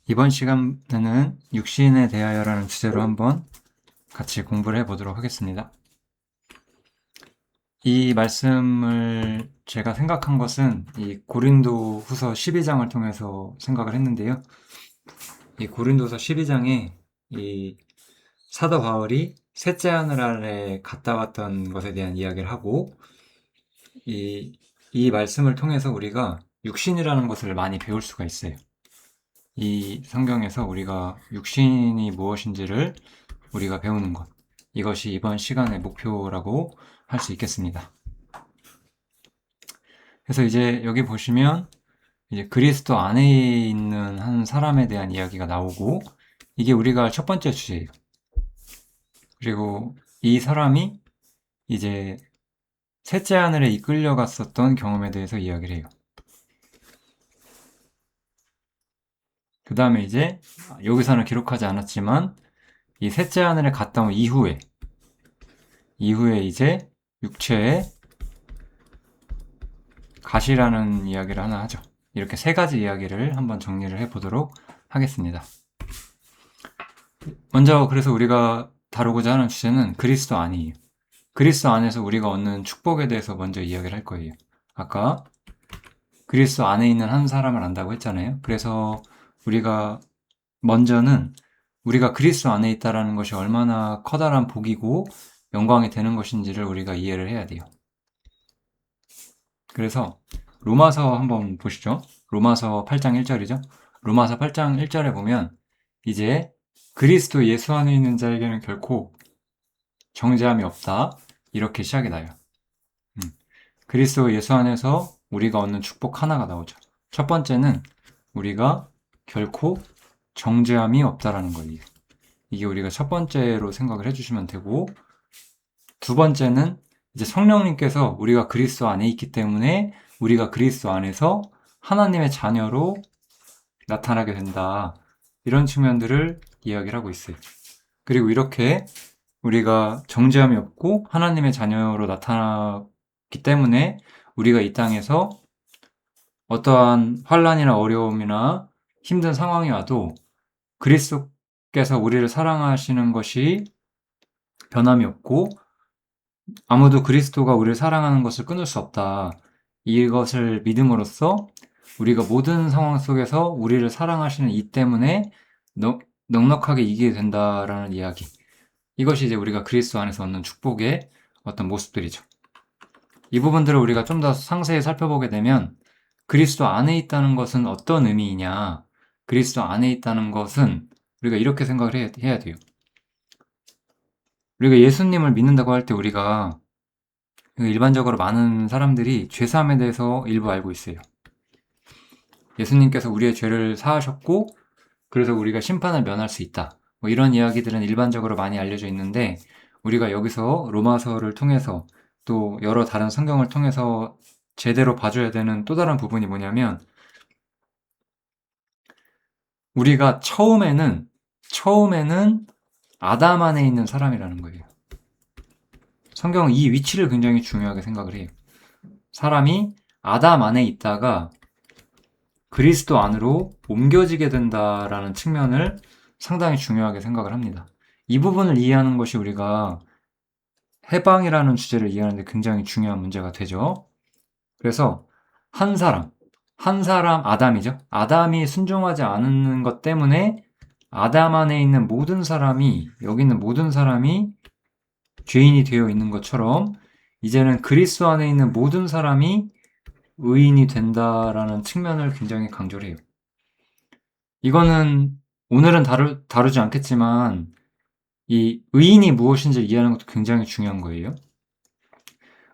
이번 시간에는 육신에 대하여라는 주제로 한번 같이 공부를 해보도록 하겠습니다. 이 말씀을 제가 생각한 것은 이 고린도 후서 12장을 통해서 생각을 했는데요. 이 고린도서 12장에 이 사도 바울이 셋째 하늘 아래 갔다 왔던 것에 대한 이야기를 하고 이 말씀을 통해서 우리가 육신이라는 것을 많이 배울 수가 있어요. 이 성경에서 우리가 육신이 무엇인지를 우리가 배우는 것, 이것이 이번 시간의 목표라고 할 수 있겠습니다. 그래서 이제 여기 보시면 이제 그리스도 안에 있는 한 사람에 대한 이야기가 나오고, 이게 우리가 첫 번째 주제예요. 그리고 이 사람이 이제 셋째 하늘에 이끌려갔었던 경험에 대해서 이야기를 해요. 그 다음에 이제 여기서는 기록하지 않았지만 이 셋째 하늘에 갔다 온 이후에 이제 육체에 가시라는 이야기를 하나 하죠. 이렇게 세 가지 이야기를 한번 정리를 해보도록 하겠습니다. 먼저 그래서 우리가 다루고자 하는 주제는 그리스도 안이에요. 그리스도 안에서 우리가 얻는 축복에 대해서 먼저 이야기를 할 거예요. 아까 그리스도 안에 있는 한 사람을 안다고 했잖아요. 그래서 우리가 먼저는 우리가 그리스도 안에 있다는 것이 얼마나 커다란 복이고 영광이 되는 것인지를 우리가 이해를 해야 돼요. 그래서 로마서 한번 보시죠. 로마서 8장 1절이죠. 로마서 8장 1절에 보면 이제 그리스도 예수 안에 있는 자에게는 결코 정죄함이 없다. 이렇게 시작이 나요. 그리스도 예수 안에서 우리가 얻는 축복 하나가 나오죠. 첫 번째는 우리가 결코 정죄함이 없다라는 거예요. 이게 우리가 첫 번째로 생각을 해주시면 되고, 두 번째는 이제 성령님께서 우리가 그리스도 안에 있기 때문에 우리가 그리스도 안에서 하나님의 자녀로 나타나게 된다. 이런 측면들을 이야기를 하고 있어요. 그리고 이렇게 우리가 정죄함이 없고 하나님의 자녀로 나타나기 때문에 우리가 이 땅에서 어떠한 환난이나 어려움이나 힘든 상황이 와도 그리스도께서 우리를 사랑하시는 것이 변함이 없고 아무도 그리스도가 우리를 사랑하는 것을 끊을 수 없다. 이것을 믿음으로써 우리가 모든 상황 속에서 우리를 사랑하시는 이 때문에 넉넉하게 이기게 된다라는 이야기. 이것이 이제 우리가 그리스도 안에서 얻는 축복의 어떤 모습들이죠. 이 부분들을 우리가 좀 더 상세히 살펴보게 되면 그리스도 안에 있다는 것은 어떤 의미이냐? 그리스도 안에 있다는 것은 우리가 이렇게 생각을 해야 돼요. 우리가 예수님을 믿는다고 할 때 우리가 일반적으로 많은 사람들이 죄사함에 대해서 일부 알고 있어요. 예수님께서 우리의 죄를 사하셨고 그래서 우리가 심판을 면할 수 있다. 뭐 이런 이야기들은 일반적으로 많이 알려져 있는데 우리가 여기서 로마서를 통해서 또 여러 다른 성경을 통해서 제대로 봐줘야 되는 또 다른 부분이 뭐냐면 우리가 처음에는 아담 안에 있는 사람이라는 거예요. 성경은 이 위치를 굉장히 중요하게 생각을 해요. 사람이 아담 안에 있다가 그리스도 안으로 옮겨지게 된다라는 측면을 상당히 중요하게 생각을 합니다. 이 부분을 이해하는 것이 우리가 해방이라는 주제를 이해하는 데 굉장히 중요한 문제가 되죠. 그래서 한 사람 아담이죠. 아담이 순종하지 않는 것 때문에 아담 안에 있는 모든 사람이 여기 있는 모든 사람이 죄인이 되어 있는 것처럼 이제는 그리스도 안에 있는 모든 사람이 의인이 된다라는 측면을 굉장히 강조를 해요. 이거는 오늘은 다루지 않겠지만 이 의인이 무엇인지 이해하는 것도 굉장히 중요한 거예요.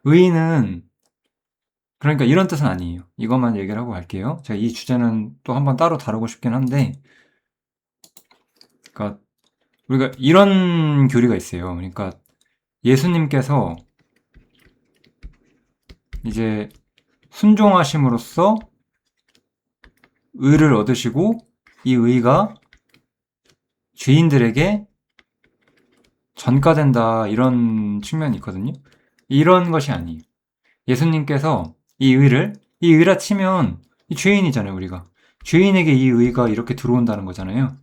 의인은 그러니까 이런 뜻은 아니에요. 이것만 얘기를 하고 갈게요. 제가 이 주제는 또 한번 따로 다루고 싶긴 한데 그러니까 우리가 이런 교리가 있어요. 그러니까 예수님께서 이제 순종하심으로써 의를 얻으시고 이 의가 죄인들에게 전가된다 이런 측면이 있거든요. 이런 것이 아니에요. 예수님께서 이 의라 치면 이 죄인이잖아요, 우리가. 죄인에게 이 의가 이렇게 들어온다는 거잖아요.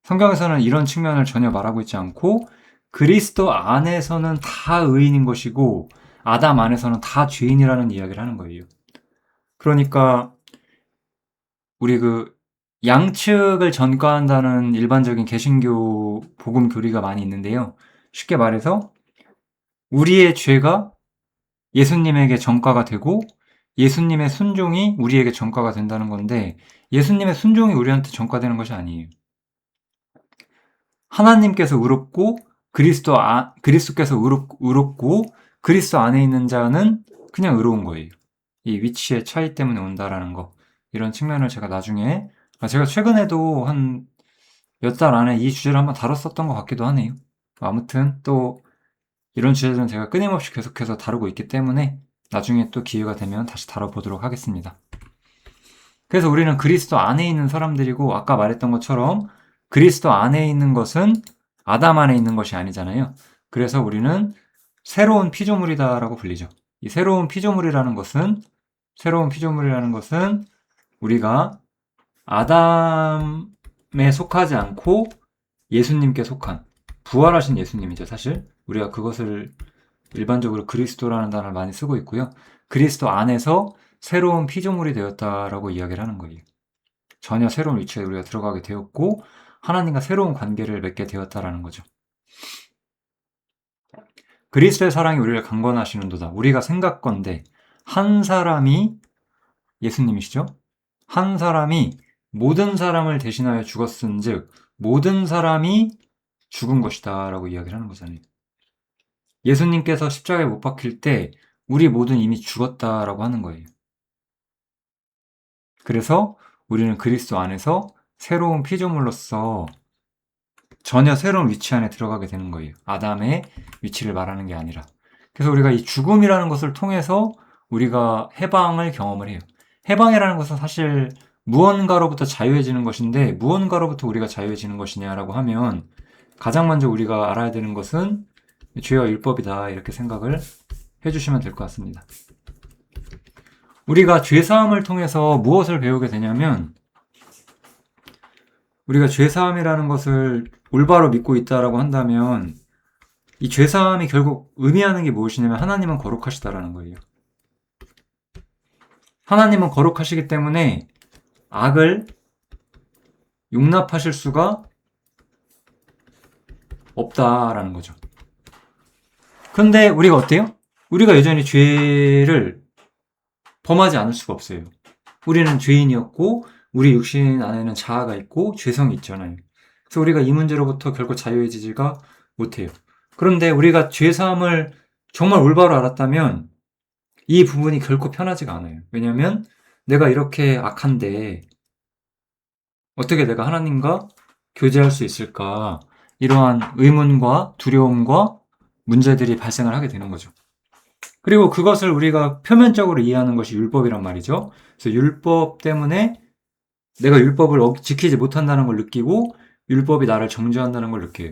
성경에서는 이런 측면을 전혀 말하고 있지 않고 그리스도 안에서는 다 의인인 것이고 아담 안에서는 다 죄인이라는 이야기를 하는 거예요. 그러니까 우리 양측을 전가한다는 일반적인 개신교 복음 교리가 많이 있는데요. 쉽게 말해서 우리의 죄가 예수님에게 전가가 되고 예수님의 순종이 우리에게 전가가 된다는 건데 예수님의 순종이 우리한테 전가되는 것이 아니에요. 하나님께서 의롭고 그리스도께서 의롭고 그리스도 안에 있는 자는 그냥 의로운 거예요. 이 위치의 차이 때문에 온다라는 거. 이런 측면을 제가 나중에 제가 최근에도 한 몇 달 안에 이 주제를 한번 다뤘었던 것 같기도 하네요. 아무튼 또 이런 주제들은 제가 끊임없이 계속해서 다루고 있기 때문에 나중에 또 기회가 되면 다시 다뤄보도록 하겠습니다. 그래서 우리는 그리스도 안에 있는 사람들이고 아까 말했던 것처럼 그리스도 안에 있는 것은 아담 안에 있는 것이 아니잖아요. 그래서 우리는 새로운 피조물이다라고 불리죠. 이 새로운 피조물이라는 것은 우리가 아담에 속하지 않고 예수님께 속한 부활하신 예수님이죠. 사실 우리가 그것을 일반적으로 그리스도라는 단어를 많이 쓰고 있고요. 그리스도 안에서 새로운 피조물이 되었다라고 이야기를 하는 거예요. 전혀 새로운 위치에 우리가 들어가게 되었고 하나님과 새로운 관계를 맺게 되었다라는 거죠. 그리스도의 사랑이 우리를 강권하시는도다. 우리가 생각건대 한 사람이 예수님이시죠? 한 사람이 모든 사람을 대신하여 죽었은즉 모든 사람이 죽은 것이다 라고 이야기를 하는 거잖아요. 예수님께서 십자가에 못 박힐 때 우리 모두는 이미 죽었다라고 하는 거예요. 그래서 우리는 그리스도 안에서 새로운 피조물로서 전혀 새로운 위치 안에 들어가게 되는 거예요. 아담의 위치를 말하는 게 아니라. 그래서 우리가 이 죽음이라는 것을 통해서 우리가 해방을 경험을 해요. 해방이라는 것은 사실 무언가로부터 자유해지는 것인데 무언가로부터 우리가 자유해지는 것이냐라고 하면 가장 먼저 우리가 알아야 되는 것은 죄와 율법이다 이렇게 생각을 해주시면 될 것 같습니다. 우리가 죄사함을 통해서 무엇을 배우게 되냐면 우리가 죄사함이라는 것을 올바로 믿고 있다라고 한다면 이 죄사함이 결국 의미하는 게 무엇이냐면 하나님은 거룩하시다라는 거예요. 하나님은 거룩하시기 때문에 악을 용납하실 수가 없다라는 거죠. 근데 우리가 어때요? 우리가 여전히 죄를 범하지 않을 수가 없어요. 우리는 죄인이었고 우리 육신 안에는 자아가 있고 죄성이 있잖아요. 그래서 우리가 이 문제로부터 결코 자유해지지가 못해요. 그런데 우리가 죄사함을 정말 올바로 알았다면 이 부분이 결코 편하지가 않아요. 왜냐하면 내가 이렇게 악한데 어떻게 내가 하나님과 교제할 수 있을까? 이러한 의문과 두려움과 문제들이 발생을 하게 되는 거죠. 그리고 그것을 우리가 표면적으로 이해하는 것이 율법이란 말이죠. 그래서 율법 때문에 내가 율법을 지키지 못한다는 걸 느끼고 율법이 나를 정죄한다는 걸 느껴요.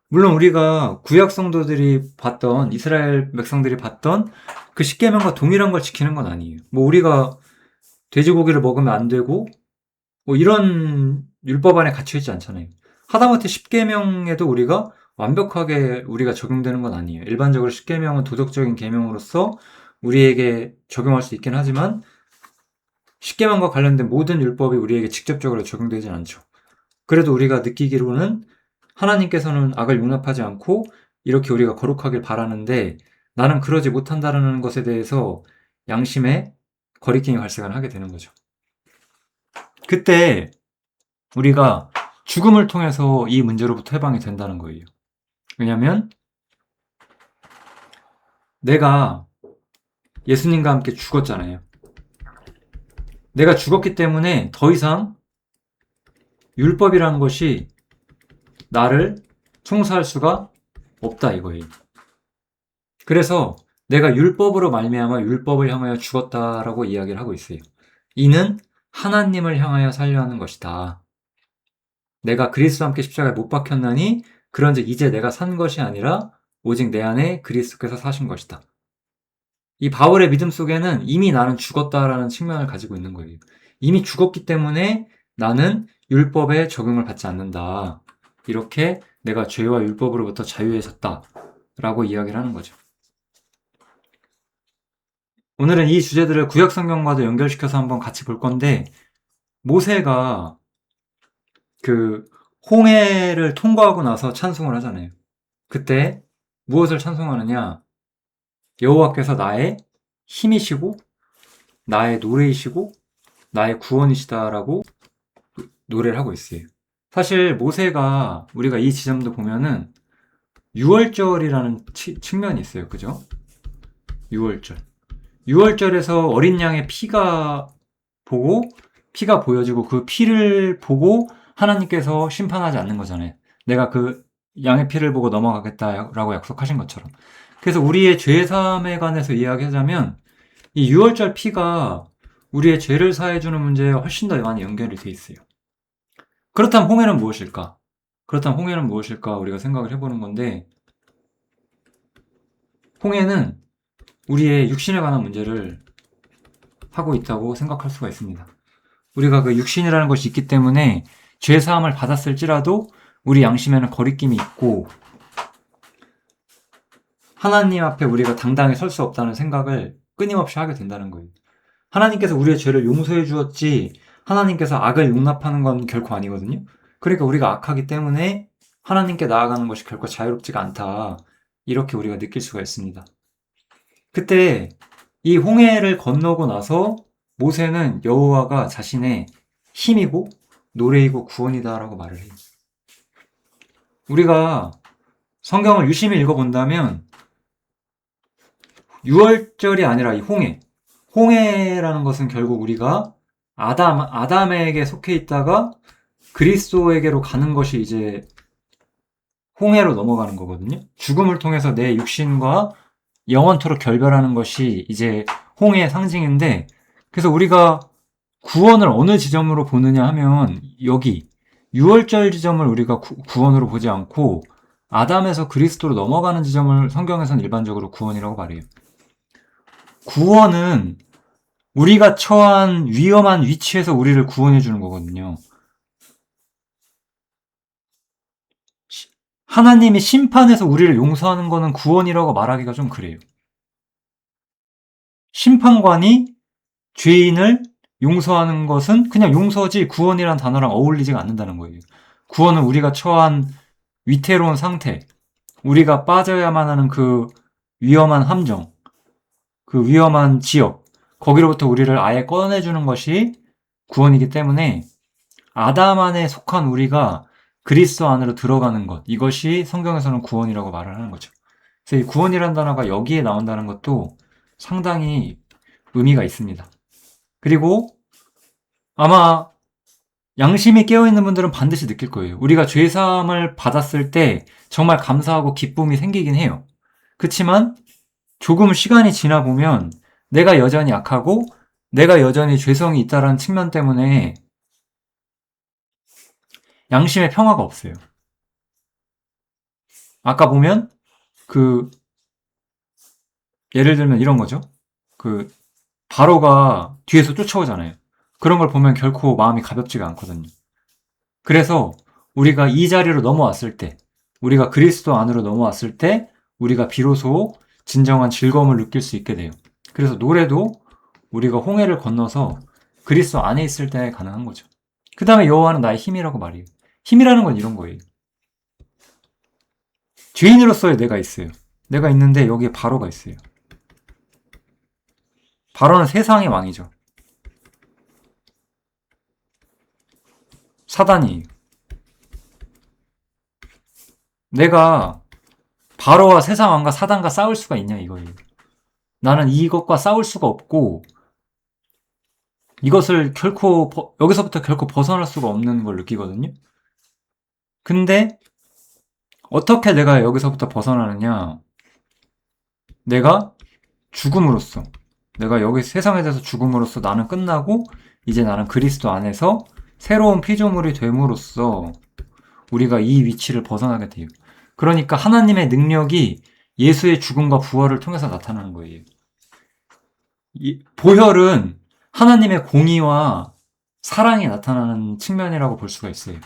물론 우리가 구약 성도들이 봤던 이스라엘 백성들이 봤던 그 십계명과 동일한 걸 지키는 건 아니에요. 뭐 우리가 돼지고기를 먹으면 안 되고 뭐 이런 율법 안에 갇혀 있지 않잖아요. 하다못해 십계명에도 우리가 완벽하게 우리가 적용되는 건 아니에요. 일반적으로 십계명은 도덕적인 계명으로서 우리에게 적용할 수 있긴 하지만 십계명과 관련된 모든 율법이 우리에게 직접적으로 적용되진 않죠. 그래도 우리가 느끼기로는 하나님께서는 악을 용납하지 않고 이렇게 우리가 거룩하길 바라는데 나는 그러지 못한다는 것에 대해서 양심에 거리낌이 발생을 하게 되는 거죠. 그때 우리가 죽음을 통해서 이 문제로부터 해방이 된다는 거예요. 왜냐하면 내가 예수님과 함께 죽었잖아요. 내가 죽었기 때문에 더 이상 율법이라는 것이 나를 총사할 수가 없다 이거예요. 그래서 내가 율법으로 말미암아 율법을 향하여 죽었다라고 이야기를 하고 있어요. 이는 하나님을 향하여 살려 하는 것이다. 내가 그리스도와 함께 십자가에 못 박혔나니 그런즉 이제 내가 산 것이 아니라 오직 내 안에 그리스도께서 사신 것이다. 이 바울의 믿음 속에는 이미 나는 죽었다라는 측면을 가지고 있는 거예요. 이미 죽었기 때문에 나는 율법의 적용을 받지 않는다. 이렇게 내가 죄와 율법으로부터 자유해졌다. 라고 이야기를 하는 거죠. 오늘은 이 주제들을 구약 성경과도 연결시켜서 한번 같이 볼 건데, 모세가 그 홍해를 통과하고 나서 찬송을 하잖아요. 그때 무엇을 찬송하느냐? 여호와께서 나의 힘이시고 나의 노래이시고 나의 구원이시다라고 노래를 하고 있어요. 사실 모세가 우리가 이 지점도 보면은 6월절이라는 측면이 있어요. 그죠? 6월절. 6월절에서 어린 양의 피가 보여지고 그 피를 보고 하나님께서 심판하지 않는 거잖아요. 내가 그 양의 피를 보고 넘어가겠다라고 약속하신 것처럼. 그래서 우리의 죄사함에 관해서 이야기하자면 이 6월절 피가 우리의 죄를 사해주는 문제에 훨씬 더 많이 연결이 돼 있어요. 그렇다면 홍해는 무엇일까? 우리가 생각을 해보는 건데, 홍해는 우리의 육신에 관한 문제를 하고 있다고 생각할 수가 있습니다. 우리가 그 육신이라는 것이 있기 때문에 죄사함을 받았을지라도 우리 양심에는 거리낌이 있고 하나님 앞에 우리가 당당히 설 수 없다는 생각을 끊임없이 하게 된다는 거예요. 하나님께서 우리의 죄를 용서해 주었지 하나님께서 악을 용납하는 건 결코 아니거든요. 그러니까 우리가 악하기 때문에 하나님께 나아가는 것이 결코 자유롭지가 않다. 이렇게 우리가 느낄 수가 있습니다. 그때 이 홍해를 건너고 나서 모세는 여호와가 자신의 힘이고 노래이고 구원이다라고 말을 해요. 우리가 성경을 유심히 읽어본다면 6월절이 아니라 이 홍해라는 것은 결국 우리가 아담에게 속해 있다가 그리스도에게로 가는 것이 이제 홍해로 넘어가는 거거든요. 죽음을 통해서 내 육신과 영원토록 결별하는 것이 이제 홍해의 상징인데, 그래서 우리가 구원을 어느 지점으로 보느냐 하면 여기 6월절 지점을 우리가 구원으로 보지 않고 아담에서 그리스도로 넘어가는 지점을 성경에서는 일반적으로 구원이라고 말해요. 구원은 우리가 처한 위험한 위치에서 우리를 구원해 주는 거거든요. 하나님이 심판해서 우리를 용서하는 거는 구원이라고 말하기가 좀 그래요. 심판관이 죄인을 용서하는 것은 그냥 용서지 구원이란 단어랑 어울리지가 않는다는 거예요. 구원은 우리가 처한 위태로운 상태, 우리가 빠져야만 하는 그 위험한 함정, 그 위험한 지역, 거기로부터 우리를 아예 꺼내주는 것이 구원이기 때문에 아담 안에 속한 우리가 그리스도 안으로 들어가는 것, 이것이 성경에서는 구원이라고 말을 하는 거죠. 그래서 이 구원이라는 단어가 여기에 나온다는 것도 상당히 의미가 있습니다. 그리고 아마 양심이 깨어있는 분들은 반드시 느낄 거예요. 우리가 죄사함을 받았을 때 정말 감사하고 기쁨이 생기긴 해요. 그렇지만 조금 시간이 지나 보면 내가 여전히 약하고 내가 여전히 죄성이 있다는 측면 때문에 양심의 평화가 없어요. 아까 보면 예를 들면 이런 거죠. 바로가 뒤에서 쫓아오잖아요. 그런 걸 보면 결코 마음이 가볍지가 않거든요. 그래서 우리가 이 자리로 넘어왔을 때, 우리가 그리스도 안으로 넘어왔을 때 우리가 비로소 진정한 즐거움을 느낄 수 있게 돼요. 그래서 노래도 우리가 홍해를 건너서 그리스도 안에 있을 때 가능한 거죠. 그 다음에 여호와는 나의 힘이라고 말해요. 힘이라는 건 이런 거예요. 죄인으로서의 내가 있어요. 내가 있는데 여기에 바로가 있어요. 바로는 세상의 왕이죠. 사단이에요. 내가 바로와 세상 왕과 사단과 싸울 수가 있냐 이거예요. 나는 이것과 싸울 수가 없고 이것을 여기서부터 결코 벗어날 수가 없는 걸 느끼거든요. 근데 어떻게 내가 여기서부터 벗어나느냐? 내가 죽음으로써, 내가 여기 세상에 대해서 죽음으로써 나는 끝나고 이제 나는 그리스도 안에서 새로운 피조물이 됨으로써 우리가 이 위치를 벗어나게 돼요. 그러니까 하나님의 능력이 예수의 죽음과 부활을 통해서 나타나는 거예요. 보혈은 하나님의 공의와 사랑이 나타나는 측면이라고 볼 수가 있어요.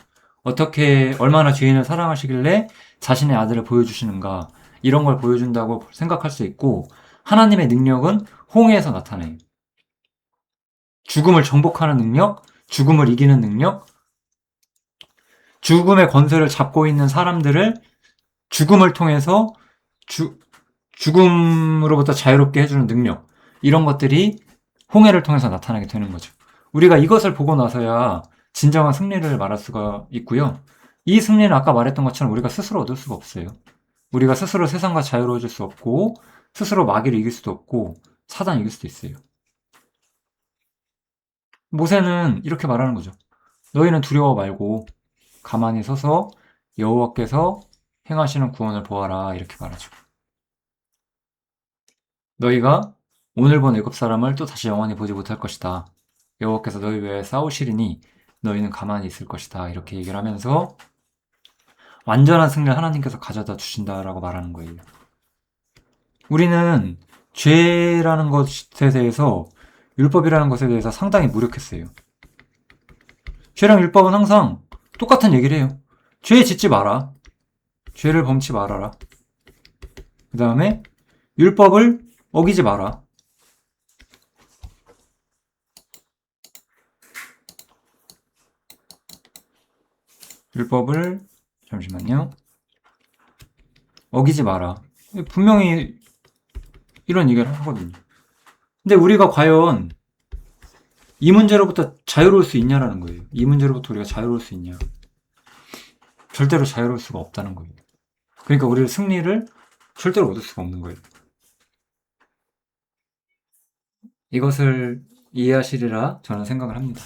어떻게 얼마나 죄인을 사랑하시길래 자신의 아들을 보여주시는가, 이런 걸 보여준다고 생각할 수 있고, 하나님의 능력은 홍해에서 나타나요. 죽음을 정복하는 능력, 죽음을 이기는 능력, 죽음의 권세를 잡고 있는 사람들을 죽음을 통해서 죽음으로부터 자유롭게 해주는 능력, 이런 것들이 홍해를 통해서 나타나게 되는 거죠. 우리가 이것을 보고 나서야 진정한 승리를 말할 수가 있고요. 이 승리는 아까 말했던 것처럼 우리가 스스로 얻을 수가 없어요. 우리가 스스로 세상과 자유로워질 수 없고, 스스로 마귀를 이길 수도 없고, 사단 이길 수도 있어요. 모세는 이렇게 말하는 거죠. 너희는 두려워 말고 가만히 서서 여호와께서 행하시는 구원을 보아라, 이렇게 말하죠. 너희가 오늘 본 애굽 사람을 또 다시 영원히 보지 못할 것이다. 여호와께서 너희 외에 싸우시리니 너희는 가만히 있을 것이다, 이렇게 얘기를 하면서 완전한 승리를 하나님께서 가져다 주신다라고 말하는 거예요. 우리는 죄라는 것에 대해서, 율법이라는 것에 대해서 상당히 무력했어요. 죄랑 율법은 항상 똑같은 얘기를 해요. 죄 짓지 마라. 죄를 범치 말아라. 그 다음에 율법을 어기지 마라. 율법을, 잠시만요, 어기지 마라. 분명히 이런 얘기를 하거든요. 근데 우리가 과연 이 문제로부터 자유로울 수 있냐라는 거예요. 이 문제로부터 우리가 자유로울 수 있냐. 절대로 자유로울 수가 없다는 거예요. 그러니까 우리를 승리를 절대로 얻을 수가 없는 거예요. 이것을 이해하시리라 저는 생각을 합니다.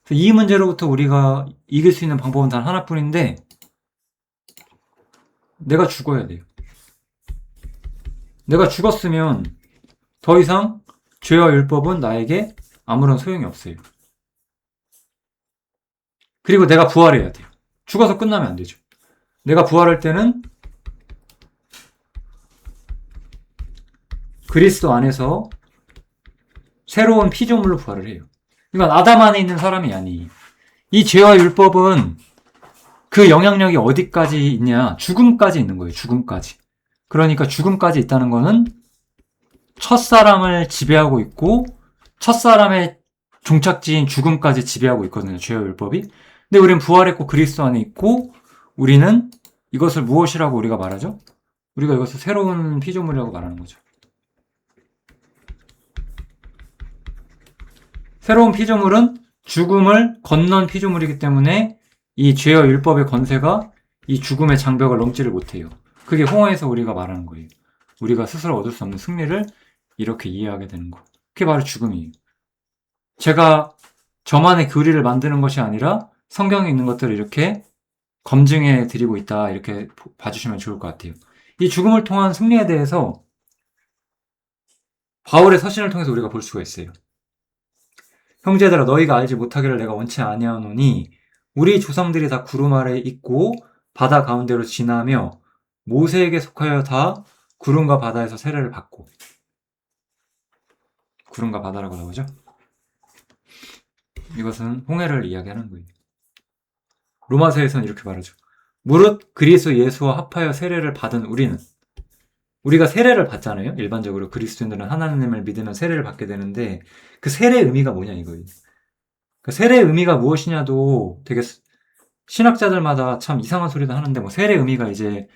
이 문제로부터 우리가 이길 수 있는 방법은 단 하나뿐인데, 내가 죽어야 돼요. 내가 죽었으면 더 이상 죄와 율법은 나에게 아무런 소용이 없어요. 그리고 내가 부활해야 돼요. 죽어서 끝나면 안 되죠. 내가 부활할 때는 그리스도 안에서 새로운 피조물로 부활을 해요. 이건 아담 안에 있는 사람이 아니에요. 이 죄와 율법은 그 영향력이 어디까지 있냐? 죽음까지 있는 거예요. 죽음까지. 그러니까 죽음까지 있다는 거는 첫사람을 지배하고 있고, 첫사람의 종착지인 죽음까지 지배하고 있거든요. 죄와 율법이. 근데 우리는 부활했고 그리스도 안에 있고, 우리는 이것을 무엇이라고 우리가 말하죠? 우리가 이것을 새로운 피조물이라고 말하는 거죠. 새로운 피조물은 죽음을 건넌 피조물이기 때문에 이 죄와 율법의 권세가 이 죽음의 장벽을 넘지를 못해요. 그게 홍해에서 우리가 말하는 거예요. 우리가 스스로 얻을 수 없는 승리를 이렇게 이해하게 되는 거. 그게 바로 죽음이에요. 제가 저만의 교리를 만드는 것이 아니라 성경에 있는 것들을 이렇게 검증해 드리고 있다, 이렇게 봐주시면 좋을 것 같아요. 이 죽음을 통한 승리에 대해서 바울의 서신을 통해서 우리가 볼 수가 있어요. 형제들아, 너희가 알지 못하기를 내가 원치 아니하노니 우리 조상들이 다 구름 아래 있고 바다 가운데로 지나며 모세에게 속하여 다 구름과 바다에서 세례를 받고. 구름과 바다라고 나오죠? 이것은 홍해를 이야기하는 거예요. 로마서에서는 이렇게 말하죠. 무릇 그리스도 예수와 합하여 세례를 받은 우리가 세례를 받잖아요. 일반적으로 그리스도인들은 하나님을 믿으면 세례를 받게 되는데, 그 세례의 의미가 뭐냐 이거예요. 그 세례의 의미가 무엇이냐도 되게 신학자들마다 참 이상한 소리도 하는데, 뭐 세례의 의미가 이제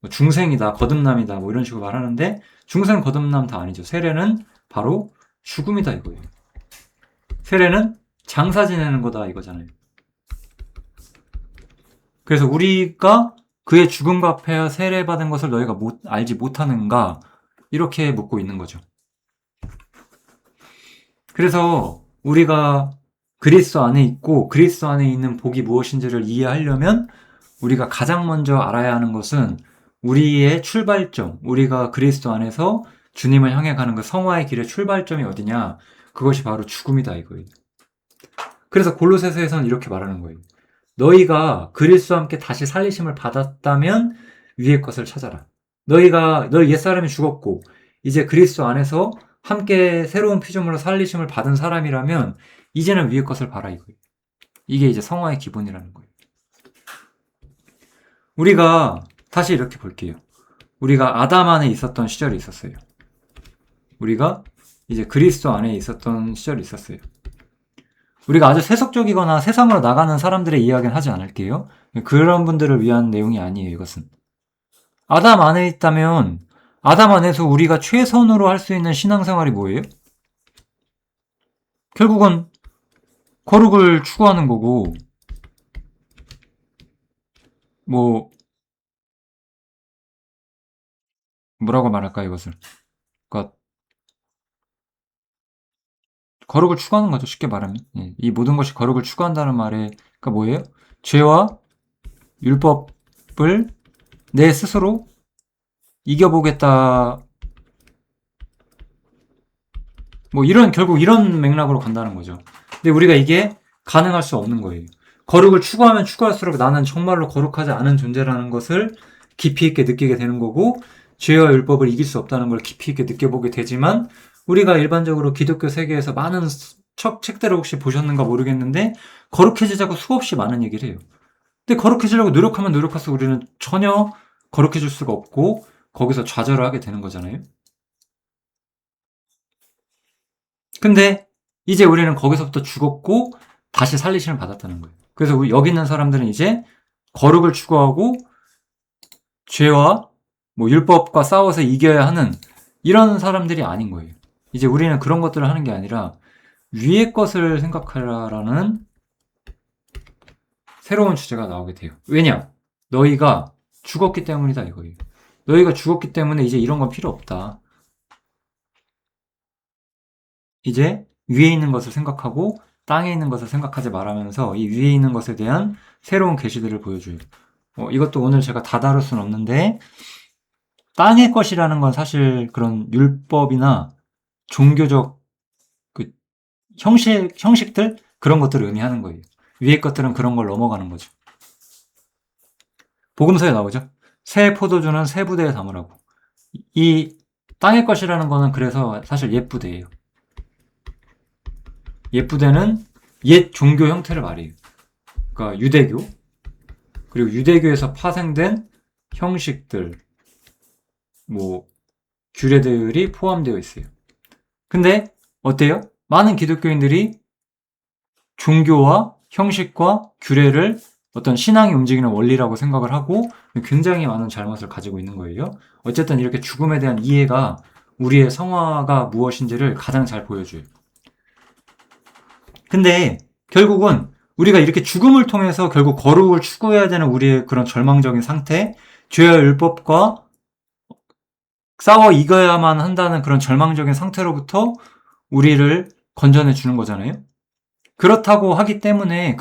중생이다, 거듭남이다, 뭐 이런 식으로 말하는데, 중생, 거듭남 다 아니죠. 세례는 바로 죽음이다 이거예요. 세례는 장사 지내는 거다 이거잖아요. 그래서 우리가 그의 죽음과 합하여 세례받은 것을 너희가 알지 못하는가, 이렇게 묻고 있는 거죠. 그래서 우리가 그리스도 안에 있고 그리스도 안에 있는 복이 무엇인지를 이해하려면 우리가 가장 먼저 알아야 하는 것은 우리의 출발점, 우리가 그리스도 안에서 주님을 향해 가는 그 성화의 길의 출발점이 어디냐, 그것이 바로 죽음이다 이거예요. 그래서 골로새서에서는 이렇게 말하는 거예요. 너희가 그리스도와 함께 다시 살리심을 받았다면 위의 것을 찾아라. 너희 옛사람이 죽었고 이제 그리스도 안에서 함께 새로운 피조물로 살리심을 받은 사람이라면 이제는 위의 것을 봐라 이거예요. 이게 이제 성화의 기본이라는 거예요. 우리가 다시 이렇게 볼게요. 우리가 아담 안에 있었던 시절이 있었어요. 우리가 이제 그리스도 안에 있었던 시절이 있었어요. 우리가 아주 세속적이거나 세상으로 나가는 사람들의 이야기는 하지 않을게요. 그런 분들을 위한 내용이 아니에요, 이것은. 아담 안에 있다면 아담 안에서 우리가 최선으로 할 수 있는 신앙생활이 뭐예요? 결국은 거룩을 추구하는 거고, 뭐 뭐라고 말할까 이것을. 그러니까 거룩을 추구하는 거죠, 쉽게 말하면. 예, 이 모든 것이 거룩을 추구한다는 말에 그러니까 뭐예요? 죄와 율법을 내 스스로 이겨보겠다. 뭐 결국 이런 맥락으로 간다는 거죠. 근데 우리가 이게 가능할 수 없는 거예요. 거룩을 추구하면 추구할수록 나는 정말로 거룩하지 않은 존재라는 것을 깊이 있게 느끼게 되는 거고, 죄와 율법을 이길 수 없다는 걸 깊이 있게 느껴보게 되지만, 우리가 일반적으로 기독교 세계에서 많은 책들을 혹시 보셨는가 모르겠는데, 거룩해지자고 수없이 많은 얘기를 해요. 근데 거룩해지려고 노력하면 노력할수록 우리는 전혀 거룩해질 수가 없고, 거기서 좌절을 하게 되는 거잖아요. 근데 이제 우리는 거기서부터 죽었고 다시 살리심을 받았다는 거예요. 그래서 여기 있는 사람들은 이제 거룩을 추구하고 죄와 뭐 율법과 싸워서 이겨야 하는 이런 사람들이 아닌 거예요. 이제 우리는 그런 것들을 하는 게 아니라 위의 것을 생각하라라는 새로운 주제가 나오게 돼요. 왜냐? 너희가 죽었기 때문이다 이거예요. 너희가 죽었기 때문에 이제 이런 건 필요 없다. 이제 위에 있는 것을 생각하고 땅에 있는 것을 생각하지 말하면서 이 위에 있는 것에 대한 새로운 계시들을 보여줘요. 이것도 오늘 제가 다 다룰 수는 없는데, 땅의 것이라는 건 사실 그런 율법이나 종교적 그 형식들 그런 것들을 의미하는 거예요. 위의 것들은 그런 걸 넘어가는 거죠. 복음서에 나오죠. 새 포도주는 새 부대에 담으라고. 이 땅의 것이라는 거는 그래서 사실 옛 부대예요. 옛 부대는 옛 종교 형태를 말해요. 그러니까 유대교, 그리고 유대교에서 파생된 형식들, 뭐 규례들이 포함되어 있어요. 근데 어때요? 많은 기독교인들이 종교와 형식과 규례를 어떤 신앙이 움직이는 원리라고 생각을 하고 굉장히 많은 잘못을 가지고 있는 거예요. 어쨌든 이렇게 죽음에 대한 이해가 우리의 성화가 무엇인지를 가장 잘 보여줘요. 근데 결국은 우리가 이렇게 죽음을 통해서 결국 거룩을 추구해야 되는 우리의 그런 절망적인 상태, 죄와 율법과 싸워 이겨야만 한다는 그런 절망적인 상태로부터 우리를 건져내 주는 거잖아요. 그렇기 때문에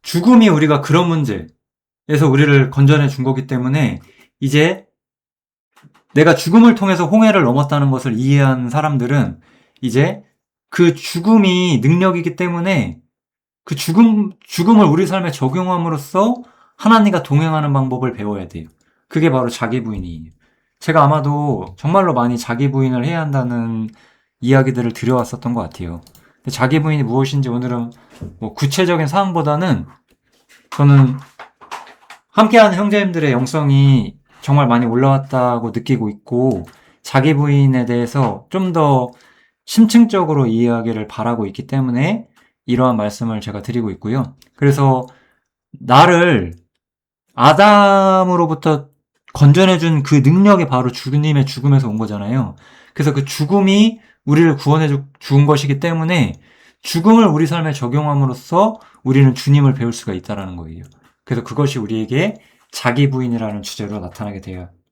죽음이 우리가 그런 문제에서 우리를 건져내 준 거기 때문에 이제 내가 죽음을 통해서 홍해를 넘었다는 것을 이해한 사람들은 이제 그 죽음이 능력이기 때문에 그 죽음을 우리 삶에 적용함으로써 하나님과 동행하는 방법을 배워야 돼요. 그게 바로 자기 부인이에요. 제가 아마도 정말로 많이 자기 부인을 해야 한다는 이야기들을 드려왔었던 것 같아요. 근데 자기 부인이 무엇인지 오늘은 뭐 구체적인 사항보다는 저는 함께하는 형제님들의 영성이 정말 많이 올라왔다고 느끼고 있고, 자기 부인에 대해서 좀 더 심층적으로 이해하기를 바라고 있기 때문에 이러한 말씀을 제가 드리고 있고요. 그래서 나를 아담으로부터 건져내준 그 능력이 바로 주님의 죽음에서 온 거잖아요. 그래서 그 죽음이 우리를 구원해 준 것이기 때문에 죽음을 우리 삶에 적용함으로써 우리는 주님을 배울 수가 있다는 거예요. 그래서 그것이 우리에게 자기 부인이라는 주제로 나타나게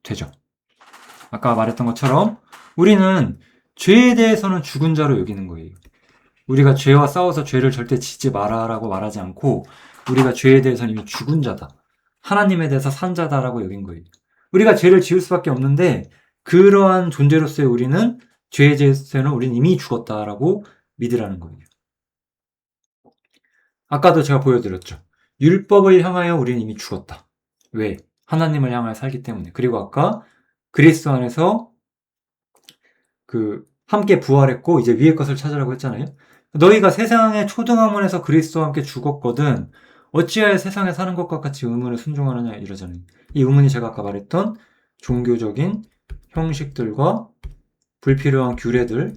되죠. 아까 말했던 것처럼 우리는 죄에 대해서는 죽은 자로 여기는 거예요. 우리가 죄와 싸워서 죄를 절대 짓지 마라라고 말하지 않고 우리가 죄에 대해서는 이미 죽은 자다. 하나님에 대해서 산 자다라고 여긴 거예요. 우리가 죄를 지을 수밖에 없는데 그러한 존재로서의 우리는 죄에 대해서는 우리는 이미 죽었다라고 믿으라는 거예요. 아까도 제가 보여드렸죠. 율법을 향하여 우리는 이미 죽었다. 왜? 하나님을 향하여 살기 때문에. 그리고 아까 그리스도 안에서 그 함께 부활했고 이제 위의 것을 찾으라고 했잖아요. 너희가 세상의 초등학문에서 그리스도와 함께 죽었거든 어찌하여 세상에 사는 것과 같이 의문을 순종하느냐 이러잖아요. 이 의문이 제가 아까 말했던 종교적인 형식들과 불필요한 규례들